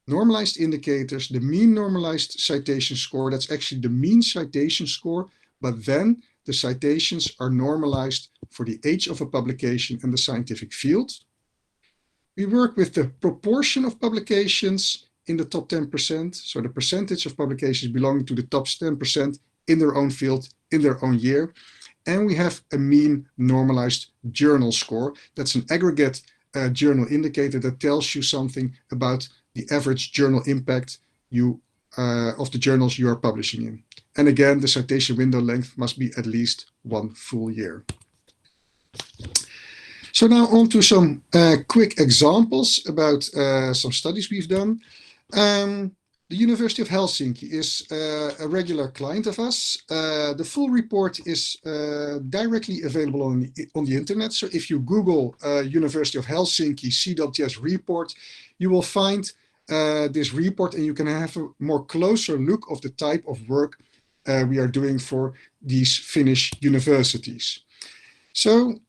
normalized indicators, the mean normalized citation score, that's actually the mean citation score, but then the citations are normalized for the age of a publication and the scientific field. We work with the proportion of publications in the top 10%, so the percentage of publications belonging to the top 10% in their own field, in their own year. And we have a mean normalized journal score. That's an aggregate journal indicator that tells you something about the average journal impact of the journals you are publishing in. And again, the citation window length must be at least 1 full year. So now on to some quick examples about some studies we've done. The University of Helsinki is a regular client of us. The full report is directly available on the internet. So if you Google University of Helsinki CWTS report, you will find this report and you can have a more closer look of the type of work we are doing for these Finnish universities. So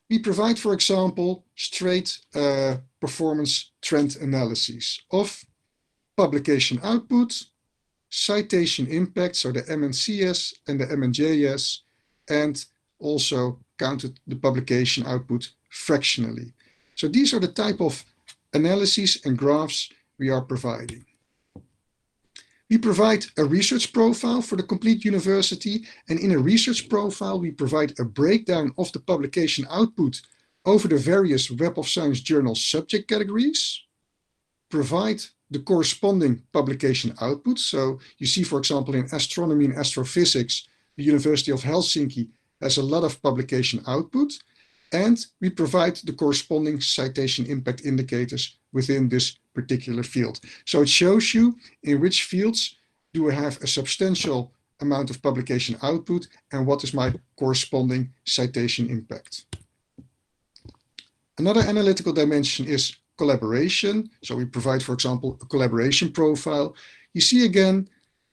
we provide, for example, straight performance trend analyses of publication output, citation impact, so the MNCS and the MNJS, and also counted the publication output fractionally. So these are the type of analyses and graphs we are providing. We provide a research profile for the complete university, and in a research profile we provide a breakdown of the publication output over the various Web of Science journal subject categories, provide the corresponding publication output. So you see, for example, in astronomy and astrophysics, the University of Helsinki has a lot of publication output, and we provide the corresponding citation impact indicators within this particular field. So it shows you in which fields do I have a substantial amount of publication output and what is my corresponding citation impact. Another analytical dimension is collaboration. So we provide, for example, a collaboration profile. You see again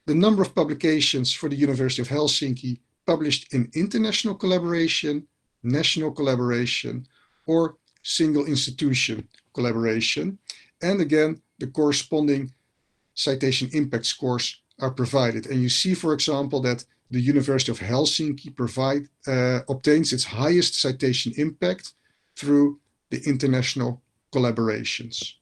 the number of publications for the University of Helsinki published in international collaboration, national collaboration, or single institution collaboration. And again, the corresponding citation impact scores are provided. And you see, for example, that the University of Helsinki obtains its highest citation impact through the international collaborations.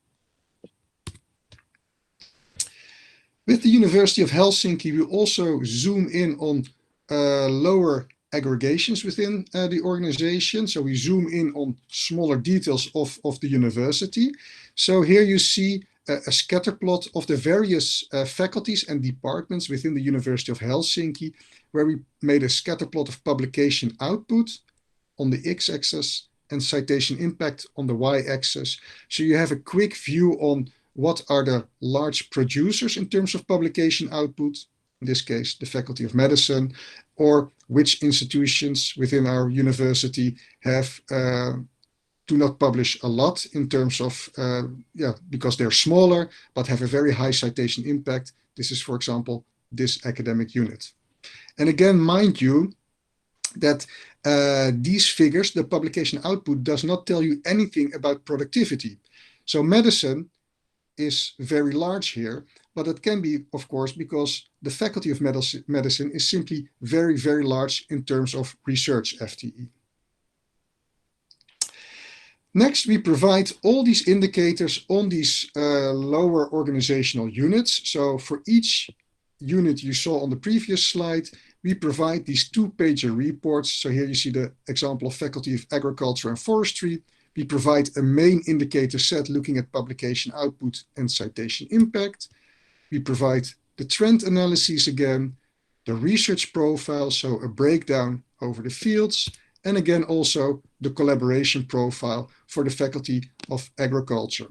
With the University of Helsinki, we also zoom in on lower aggregations within the organization. So we zoom in on smaller details of the university. So here you see a scatter plot of the various faculties and departments within the University of Helsinki, where we made a scatter plot of publication output on the x-axis and citation impact on the y-axis. So you have a quick view on what are the large producers in terms of publication output, in this case, the Faculty of Medicine, or which institutions within our university do not publish a lot in terms of, because they're smaller, but have a very high citation impact. This is, for example, this academic unit. And again, mind you, that these figures, the publication output, does not tell you anything about productivity. So medicine is very large here, but it can be, of course, because the Faculty of Medicine is simply very, very large in terms of research FTE. Next, we provide all these indicators on these lower organizational units. So for each unit you saw on the previous slide, we provide these two-pager reports. So here you see the example of Faculty of Agriculture and Forestry. We provide a main indicator set looking at publication output and citation impact. We provide the trend analyses again, the research profile, so a breakdown over the fields, and again also the collaboration profile for the Faculty of Agriculture.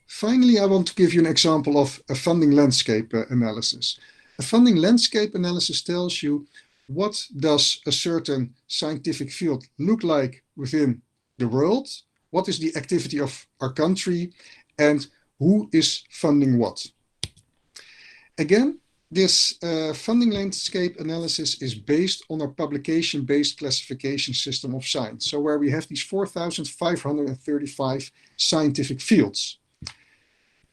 Finally, I want to give you an example of a funding landscape analysis. A funding landscape analysis tells you what does a certain scientific field look like within the world, what is the activity of our country, and who is funding what. Again, this funding landscape analysis is based on our publication-based classification system of science. So where we have these 4,535 scientific fields.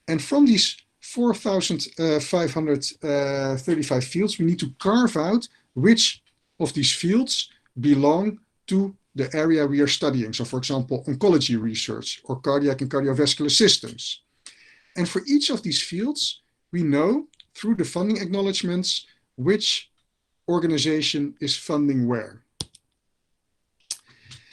And from these 4,535 fields, we need to carve out which of these fields belong to the area we are studying. So for example, oncology research or cardiac and cardiovascular systems. And for each of these fields, we know through the funding acknowledgements which organization is funding where.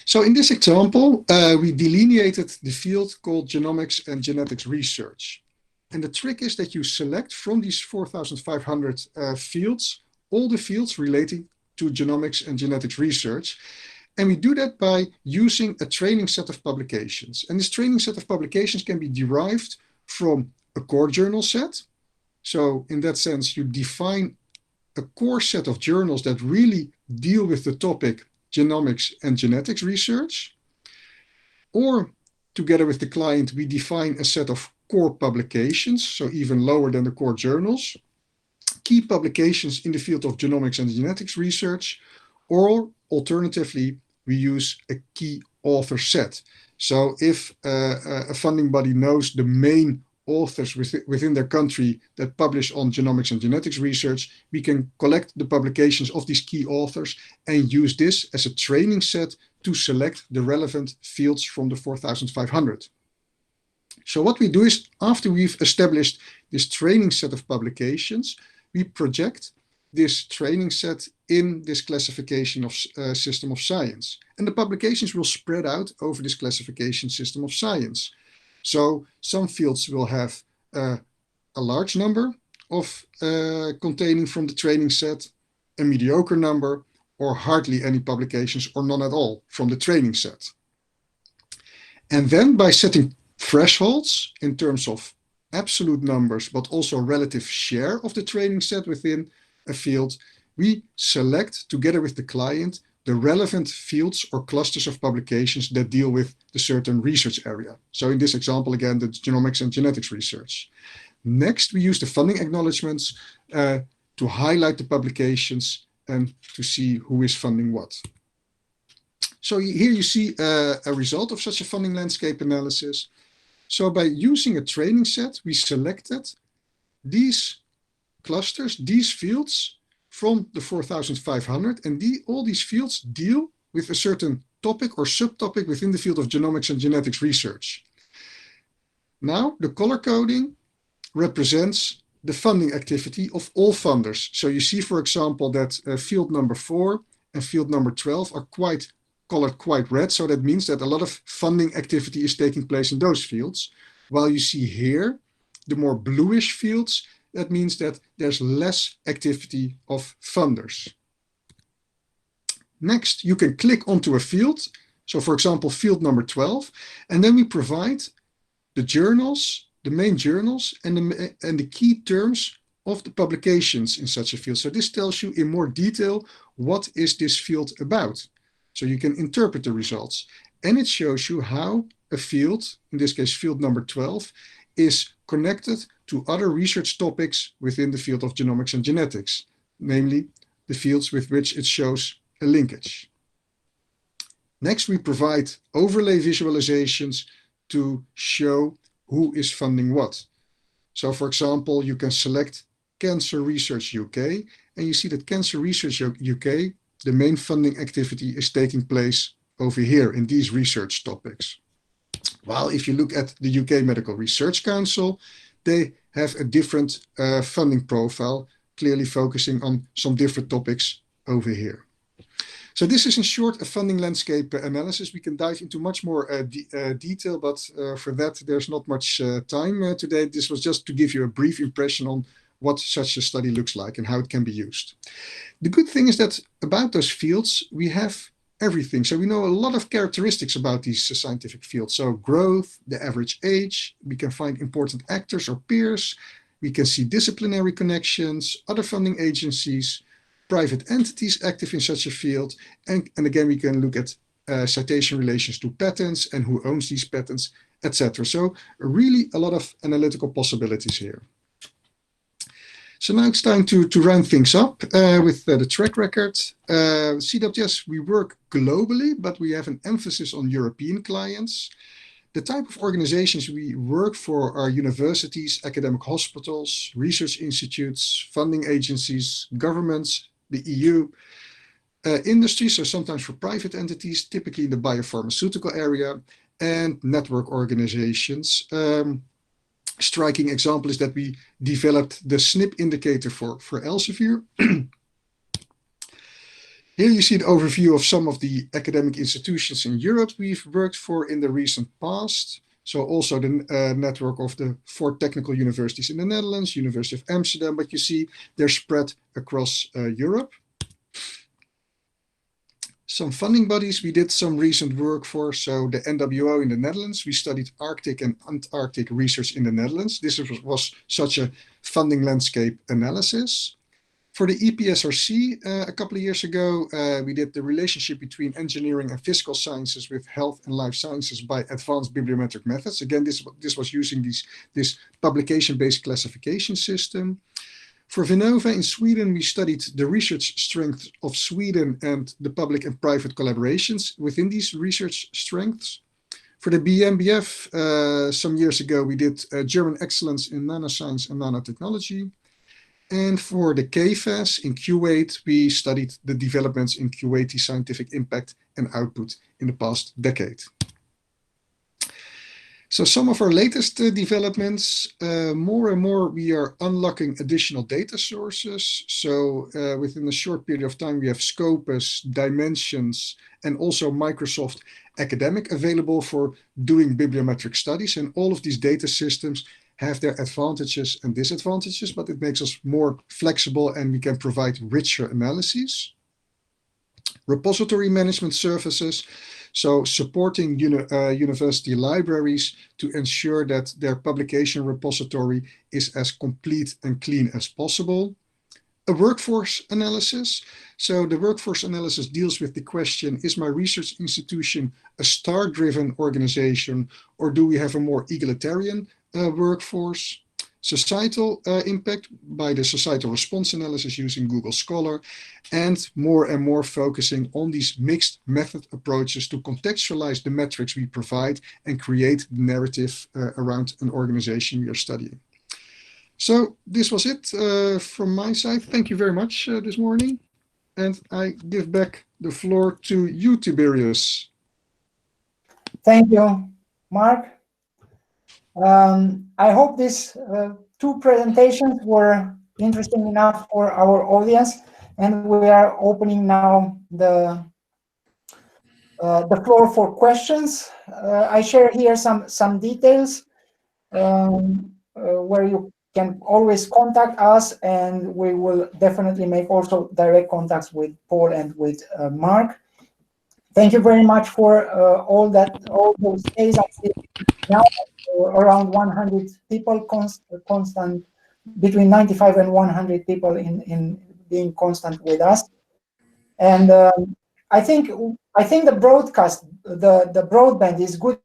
So in this example, we delineated the field called genomics and genetics research. And the trick is that you select from these 4,500 fields, all the fields relating to genomics and genetics research. And we do that by using a training set of publications. And this training set of publications can be derived from a core journal set. So in that sense, you define a core set of journals that really deal with the topic genomics and genetics research. Or together with the client, we define a set of core publications, so even lower than the core journals, key publications in the field of genomics and genetics research, or alternatively, we use a key author set. So if a funding body knows the main authors within their country that publish on genomics and genetics research, we can collect the publications of these key authors and use this as a training set to select the relevant fields from the 4,500. So what we do is, after we've established this training set of publications, we project this training set in this classification of system of science. And the publications will spread out over this classification system of science. So some fields will have a large number of containing from the training set, a mediocre number, or hardly any publications or none at all from the training set. And then by setting thresholds in terms of absolute numbers, but also relative share of the training set within a field, we select together with the client the relevant fields or clusters of publications that deal with the certain research area. So in this example, again, the genomics and genetics research. Next, we use the funding acknowledgements to highlight the publications and to see who is funding what. So here you see a result of such a funding landscape analysis. So by using a training set, we selected these clusters, these fields from the 4,500, and all these fields deal with a certain topic or subtopic within the field of genomics and genetics research. Now, the color coding represents the funding activity of all funders. So you see, for example, that field number 4 and field number 12 are colored quite red. So that means that a lot of funding activity is taking place in those fields. While you see here, the more bluish fields, that means that there's less activity of funders. Next, you can click onto a field. So for example, field number 12, and then we provide the journals, the main journals, and the key terms of the publications in such a field. So this tells you in more detail, what is this field about? So you can interpret the results. And it shows you how a field, in this case, field number 12, is connected to other research topics within the field of genomics and genetics, namely the fields with which it shows a linkage. Next, we provide overlay visualizations to show who is funding what. So for example, you can select Cancer Research UK, and you see that Cancer Research UK, the main funding activity is taking place over here in these research topics. While if you look at the UK Medical Research Council, they have a different funding profile, clearly focusing on some different topics over here. So this is in short a funding landscape analysis. We can dive into much more detail, but for that there's not much time today. This was just to give you a brief impression on what such a study looks like and how it can be used. The good thing is that about those fields, we have everything. So we know a lot of characteristics about these scientific fields. So growth, the average age, we can find important actors or peers, we can see disciplinary connections, other funding agencies, private entities active in such a field, and again, we can look at citation relations to patents and who owns these patents, etc. So really a lot of analytical possibilities here. So now it's time to round things up with the track record. CWTS, we work globally, but we have an emphasis on European clients. The type of organizations we work for are universities, academic hospitals, research institutes, funding agencies, governments, the EU, industry, so sometimes for private entities, typically in the biopharmaceutical area, and network organizations. Striking example is that we developed the SNP indicator for Elsevier. Here you see the overview of some of the academic institutions in Europe we've worked for in the recent past. So also the network of the 4 technical universities in the Netherlands, University of Amsterdam, but you see they're spread across Europe. Some funding bodies we did some recent work for. So the NWO in the Netherlands, we studied Arctic and Antarctic research in the Netherlands. This was such a funding landscape analysis. For the EPSRC, a couple of years ago, we did the relationship between engineering and physical sciences with health and life sciences by advanced bibliometric methods. Again, this was using this publication-based classification system. For Vinnova in Sweden, we studied the research strength of Sweden and the public and private collaborations within these research strengths. For the BMBF, some years ago, we did German excellence in nanoscience and nanotechnology. And for the KFAS in Kuwait, we studied the developments in Kuwaiti scientific impact and output in the past decade. So some of our latest developments, more and more we are unlocking additional data sources. So within a short period of time, we have Scopus, Dimensions, and also Microsoft Academic available for doing bibliometric studies. And all of these data systems have their advantages and disadvantages, but it makes us more flexible and we can provide richer analyses. Repository management services, so supporting university libraries to ensure that their publication repository is as complete and clean as possible. A workforce analysis. So the workforce analysis deals with the question, is my research institution a star-driven organization, or do we have a more egalitarian workforce? Societal impact by the societal response analysis using Google Scholar, and more focusing on these mixed method approaches to contextualize the metrics we provide and create the narrative around an organization we are studying. So this was it from my side. Thank you very much this morning. And I give back the floor to you, Tiberius. Thank you, Mark. I hope these two presentations were interesting enough for our audience, and we are opening now the floor for questions. I share here some details where you can always contact us, and we will definitely make also direct contacts with Paul and with Mark. Thank you very much for all those days. Now around 100 people, constant between 95 and 100 people in being constant with us. And I think the broadcast, the broadband is good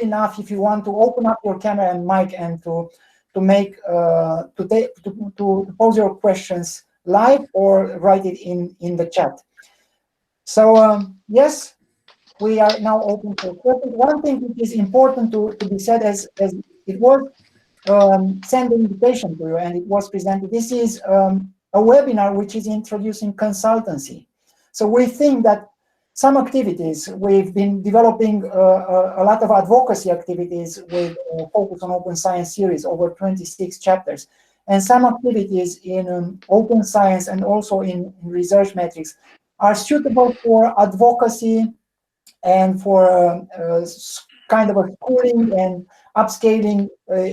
enough if you want to open up your camera and mic and to pose your questions live or write it in the chat. So yes, we are now open for questions. One thing which is important to be said, as it was sent an invitation to you and it was presented. This is a webinar which is introducing consultancy. So we think that some activities, we've been developing a lot of advocacy activities with focus on open science series, over 26 chapters. And some activities in open science and also in research metrics are suitable for advocacy and for kind of a schooling and upscaling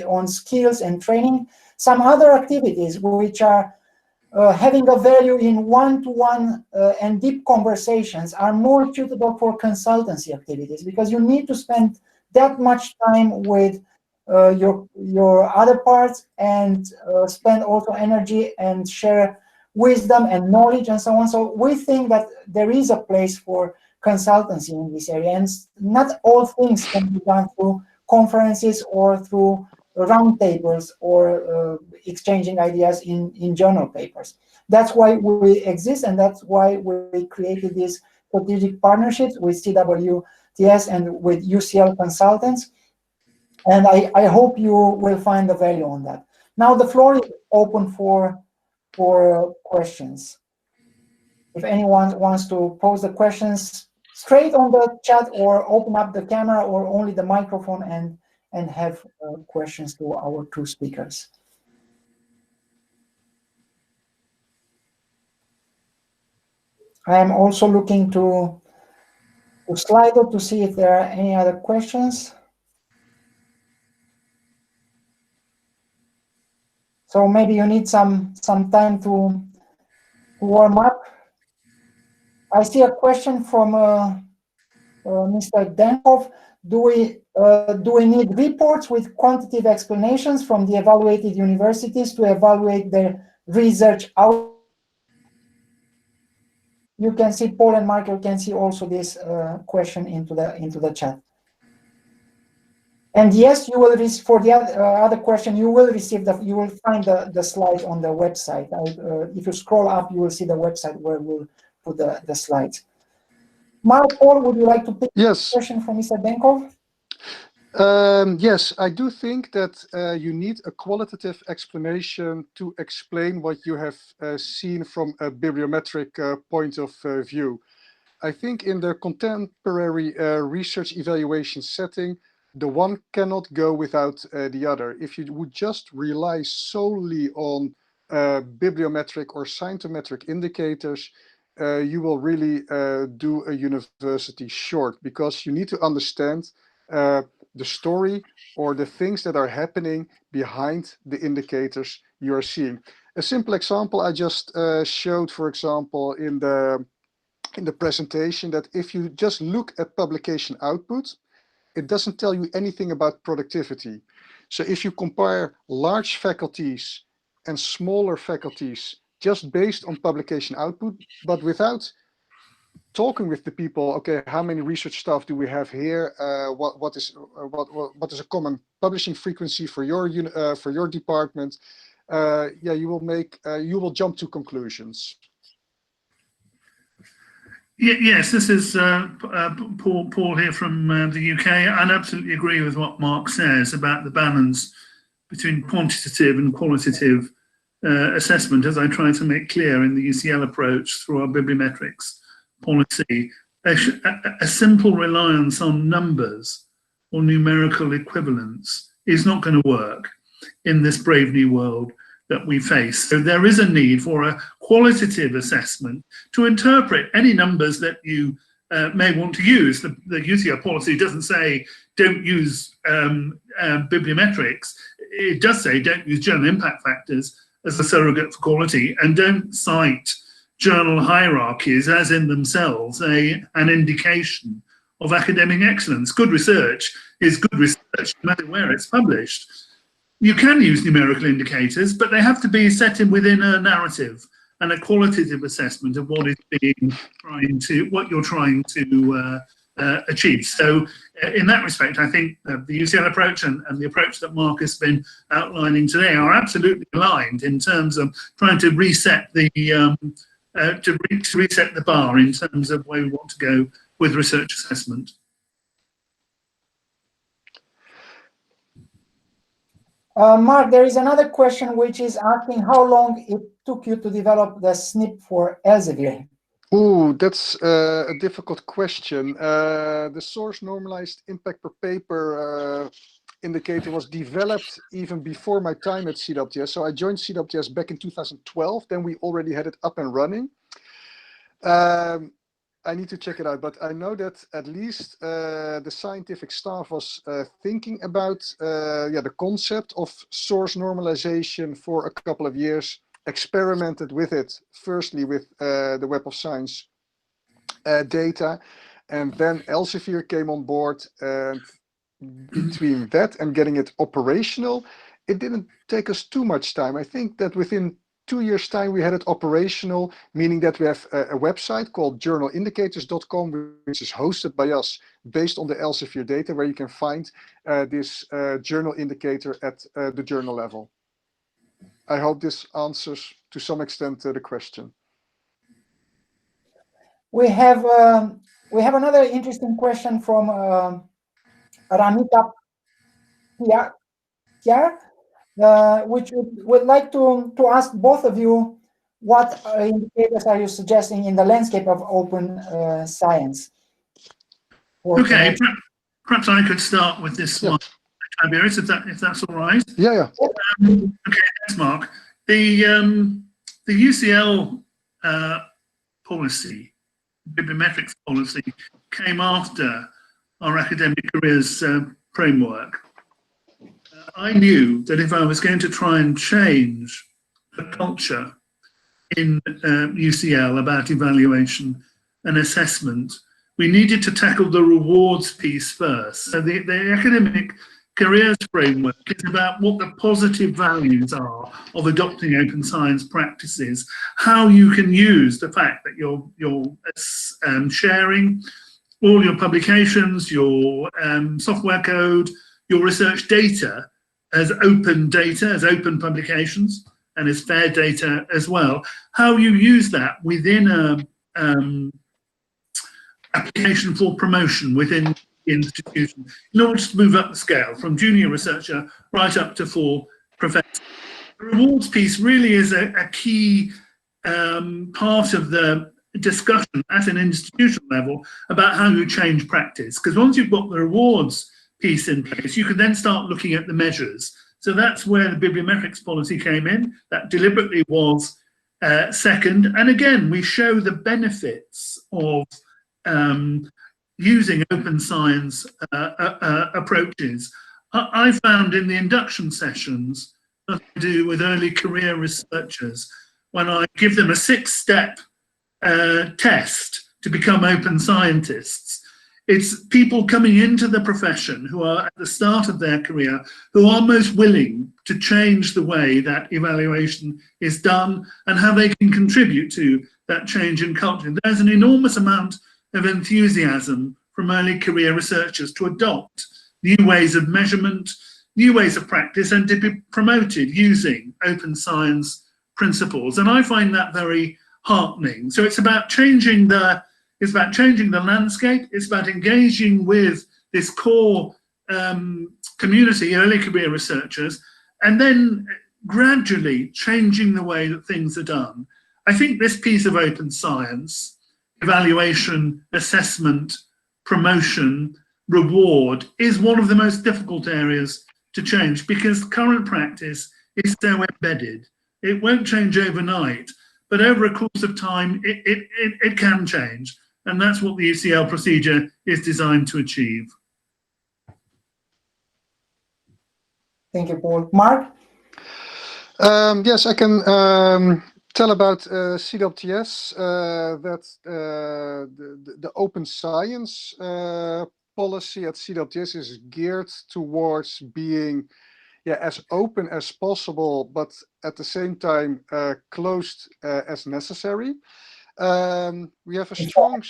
on skills and training. Some other activities which are having a value in one-to-one and deep conversations are more suitable for consultancy activities, because you need to spend that much time with your other parts and spend also energy and share wisdom and knowledge and so on. So we think that there is a place for consultancy in this area, and not all things can be done through conferences or through roundtables or exchanging ideas in journal papers. That's why we exist, and that's why we created these strategic partnerships with CWTS and with UCL consultants. And I hope you will find the value on that. Now the floor is open for questions. If anyone wants to pose the questions straight on the chat or open up the camera or only the microphone and have questions to our two speakers. I am also looking to Slido to see if there are any other questions. So maybe you need some time to warm up. I see a question from Mr. Denkov. Do we need reports with quantitative explanations from the evaluated universities to evaluate their research out. You can see Paul and Mark. You can see also this question into the chat. And yes, you will receive for the other question. You will receive you will find the slides on the website. If you scroll up, you will see the website where we'll put the slides. Mark, Paul, would you like to pick a question from Mr. Denkov? Yes, I do think that you need a qualitative explanation to explain what you have seen from a bibliometric point of view. I think in the contemporary research evaluation setting, the one cannot go without the other. If you would just rely solely on bibliometric or scientometric indicators, you will really do a university short, because you need to understand the story or the things that are happening behind the indicators you are seeing. A simple example I just showed, for example, in the presentation, that if you just look at publication output, it doesn't tell you anything about productivity. So if you compare large faculties and smaller faculties just based on publication output, but without talking with the people, okay, how many research staff do we have here? What is a common publishing frequency for your department? Yeah, you will jump to conclusions. Yes, this is Paul here from the UK. I absolutely agree with what Mark says about the balance between quantitative and qualitative assessment, as I try to make clear in the UCL approach through our bibliometrics policy. A simple reliance on numbers or numerical equivalence is not going to work in this brave new world that we face. So there is a need for a qualitative assessment to interpret any numbers that you may want to use. The UCL policy doesn't say don't use bibliometrics. It does say don't use journal impact factors as a surrogate for quality, and don't cite journal hierarchies as in themselves an indication of academic excellence. Good research is good research no matter where it's published. You can use numerical indicators, but they have to be set in within a narrative and a qualitative assessment of what you're trying to achieve. So in that respect, I think the UCL approach and the approach that Mark has been outlining today are absolutely aligned in terms of trying to reset the reset the bar in terms of where we want to go with research assessment. Mark, there is another question which is asking how long it took you to develop the SNP for Elsevier. Oh, that's a difficult question. The source normalized impact per paper indicator was developed even before my time at CWTS. So I joined CWTS back in 2012. Then we already had it up and running. I need to check it out, but I know that at least the scientific staff was thinking about the concept of source normalization for a couple of years, experimented with it, firstly with the Web of Science data, and then Elsevier came on board, and between that and getting it operational, it didn't take us too much time. I think that within 2 years' time, we had it operational, meaning that we have a website called journalindicators.com, which is hosted by us based on the Elsevier data, where you can find this journal indicator at the journal level. I hope this answers to some extent the question. We have another interesting question from Ramita Pyar, which would like to ask both of you, what indicators are you suggesting in the landscape of open science? Okay, perhaps I could start with this one, Tiberius, if that's all right. Yeah. Okay, thanks, Mark. The UCL policy, bibliometrics policy, came after our academic careers framework. I knew that if I was going to try and change the culture in UCL about evaluation and assessment, we needed to tackle the rewards piece first. So the academic careers framework is about what the positive values are of adopting open science practices, how you can use the fact that you're sharing all your publications, your software code, your research data as open publications, and as fair data as well. How you use that within a application for promotion within the institution in order to move up the scale from junior researcher right up to full professor. The rewards piece really is a key part of the discussion at an institutional level about how you change practice. Because once you've got the rewards piece in place, you can then start looking at the measures. So that's where the bibliometrics policy came in. That deliberately was second. And again, we show the benefits of using open science approaches. I found in the induction sessions that I do with early career researchers, when I give them a 6-step test to become open scientists, it's people coming into the profession who are at the start of their career who are most willing to change the way that evaluation is done and how they can contribute to that change in culture. There's an enormous amount of enthusiasm from early career researchers to adopt new ways of measurement, new ways of practice, and to be promoted using open science principles. And I find that very heartening. So it's about changing the landscape. It's about engaging with this core community, early career researchers, and then gradually changing the way that things are done. I think this piece of open science, evaluation, assessment, promotion, reward, is one of the most difficult areas to change because current practice is so embedded. It won't change overnight, but over a course of time, it can change. And that's what the UCL procedure is designed to achieve. Thank you, Paul. Mark? Yes, I can tell about CWTS, that the open science policy at CWTS is geared towards being as open as possible, but at the same time closed as necessary. We have a strong...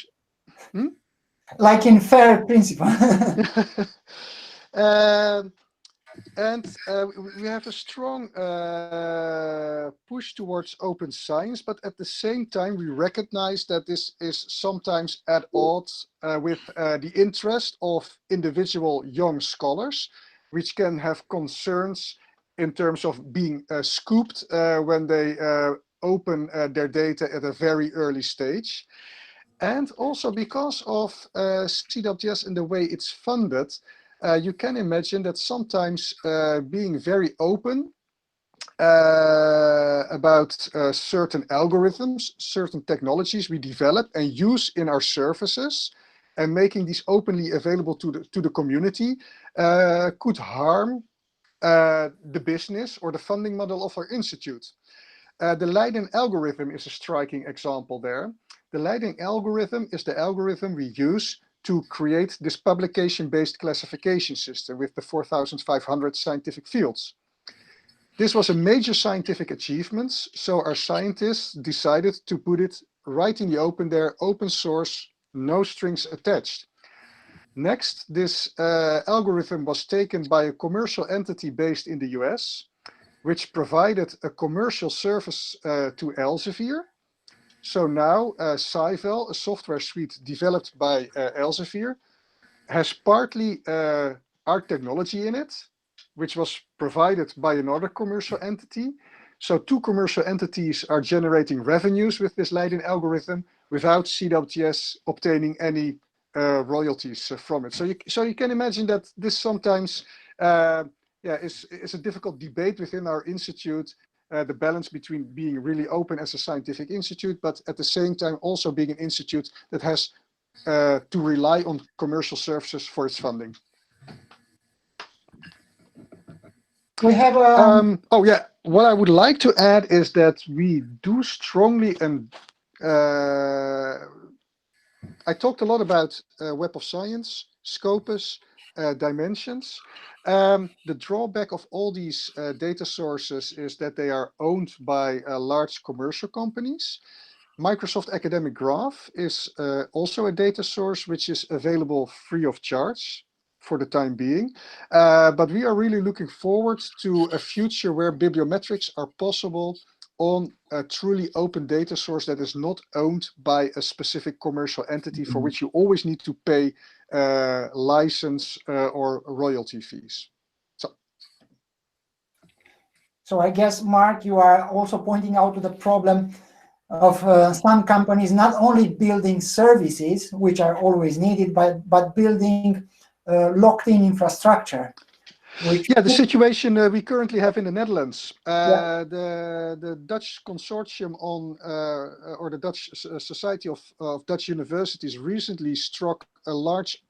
Like in FAIR principle. And we have a strong push towards open science, but at the same time, we recognize that this is sometimes at odds with the interest of individual young scholars, which can have concerns in terms of being scooped when they open their data at a very early stage. And also because of CWTS and the way it's funded, you can imagine that sometimes being very open about certain algorithms, certain technologies we develop and use in our services, and making these openly available to the community could harm the business or the funding model of our institute. The Leiden algorithm is a striking example there. The Leiden algorithm is the algorithm we use to create this publication-based classification system with the 4,500 scientific fields. This was a major scientific achievement, so our scientists decided to put it right in the open there, open source, no strings attached. Next, this algorithm was taken by a commercial entity based in the US, which provided a commercial service to Elsevier. So now Cyvel, a software suite developed by Elsevier, has partly our technology in it, which was provided by another commercial entity. So 2 commercial entities are generating revenues with this Leiden algorithm without CWTS obtaining any royalties from it. So you can imagine that this sometimes is a difficult debate within our institute. The balance between being really open as a scientific institute, but at the same time also being an institute that has to rely on commercial services for its funding. We have what I would like to add is that we do strongly, and I talked a lot about Web of Science, Scopus, dimensions. The drawback of all these data sources is that they are owned by large commercial companies. Microsoft Academic Graph is also a data source which is available free of charge for the time being. But we are really looking forward to a future where bibliometrics are possible on a truly open data source that is not owned by a specific commercial entity for which you always need to pay license or royalty fees. So I guess, Mark, you are also pointing out to the problem of some companies not only building services, which are always needed, but building locked-in infrastructure. Yeah, the situation we currently have in the Netherlands. Yeah. The Dutch consortium on, or the Dutch Society of Dutch Universities recently struck a large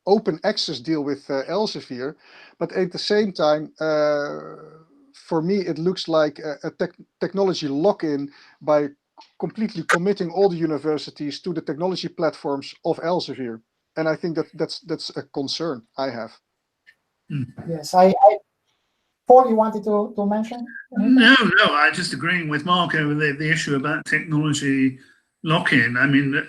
open access deal with Elsevier, but at the same time, for me, it looks like a technology lock-in by completely committing all the universities to the technology platforms of Elsevier. And I think that's a concern I have. Yes, Paul, you wanted to mention anything? No, I just agreeing with Mark over the issue about technology lock-in. I mean,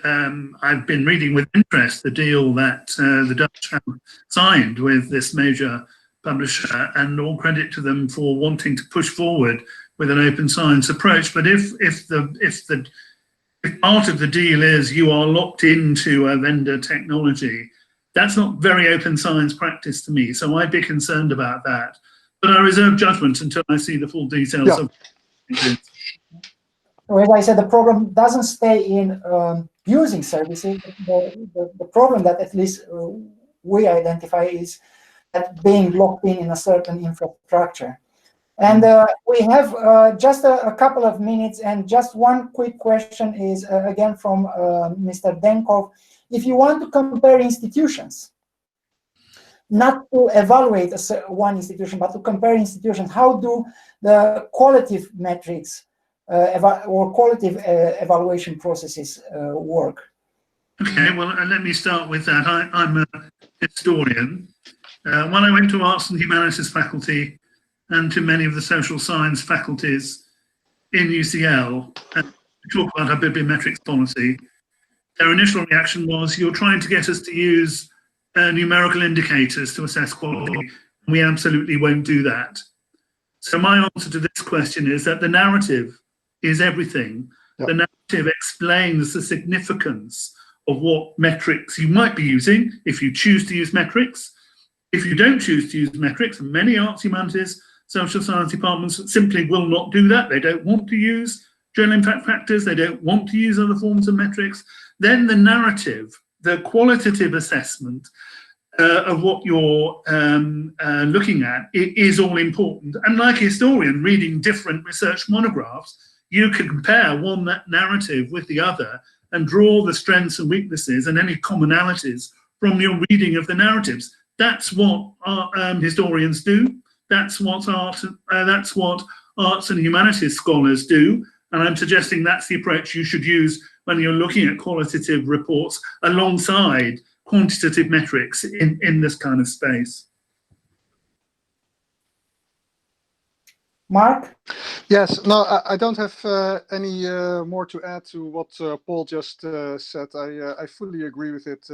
I've been reading with interest the deal that the Dutch have signed with this major publisher, and all credit to them for wanting to push forward with an open science approach. But if part of the deal is you are locked into a vendor technology, that's not very open science practice to me. So I'd be concerned about that. But I reserve judgment until I see the full details. Yeah. Of So as I said, the problem doesn't stay in using services. The problem that at least we identify is that being locked in a certain infrastructure. And we have just a couple of minutes, and just one quick question is, again, from Mr. Denkov. If you want to compare institutions, not to evaluate one institution, but to compare institutions, how do the qualitative metrics or qualitative evaluation processes work? Okay, well, let me start with that. I'm a historian. When I went to Arts and Humanities faculty and to many of the social science faculties in UCL to talk about our bibliometrics policy, their initial reaction was, you're trying to get us to use numerical indicators to assess quality. We absolutely won't do that. So my answer to this question is that the narrative is everything. Yep. The narrative explains the significance of what metrics you might be using if you choose to use metrics. If you don't choose to use metrics, many arts, humanities, social science departments simply will not do that. They don't want to use general impact factors. They don't want to use other forms of metrics. Then the narrative, the qualitative assessment of what you're looking at, it is all important. And like a historian reading different research monographs, you can compare one narrative with the other and draw the strengths and weaknesses and any commonalities from your reading of the narratives. That's what historians do. That's what arts and humanities scholars do. And I'm suggesting that's the approach you should use when you're looking at qualitative reports alongside quantitative metrics in this kind of space. Mark? Yes, no, I don't have any more to add to what Paul just said. I fully agree with it.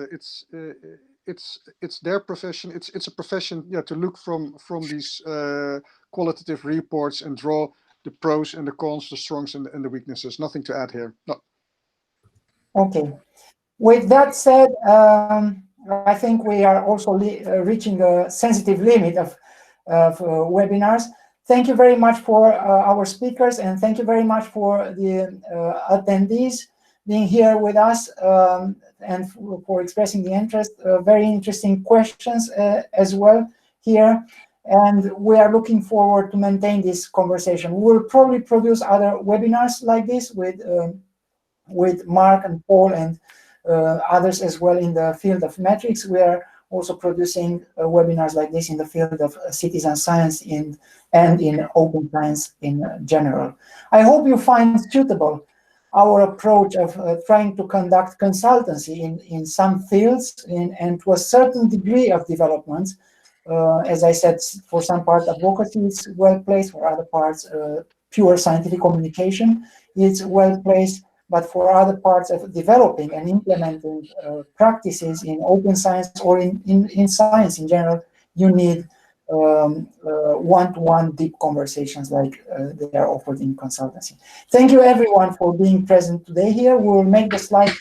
It's their profession. It's a profession, yeah, to look from these qualitative reports and draw the pros and the cons, the strongs and the weaknesses. Nothing to add here. No. Okay. With that said, I think we are also reaching a sensitive limit of webinars. Thank you very much for our speakers, and thank you very much for the attendees being here with us and for expressing the interest. Very interesting questions as well here. And we are looking forward to maintain this conversation. We will probably produce other webinars like this with Mark and Paul and others as well in the field of metrics. We are also producing webinars like this in the field of citizen science and in open science in general. I hope you find suitable our approach of trying to conduct consultancy in some fields and to a certain degree of development. As I said, for some part advocacy is well placed, for other parts pure scientific communication is well placed, but for other parts of developing and implementing practices in open science or in science in general, you need one-to-one deep conversations like they are offered in consultancy. Thank you everyone for being present today here. We'll make the slides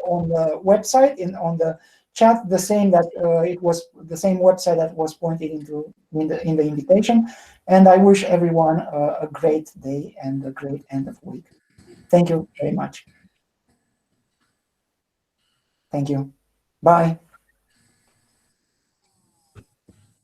on the website on the chat, the same that it was the same website that was pointed into in the invitation. And I wish everyone a great day and a great end of week. Thank you very much. Thank you. Bye.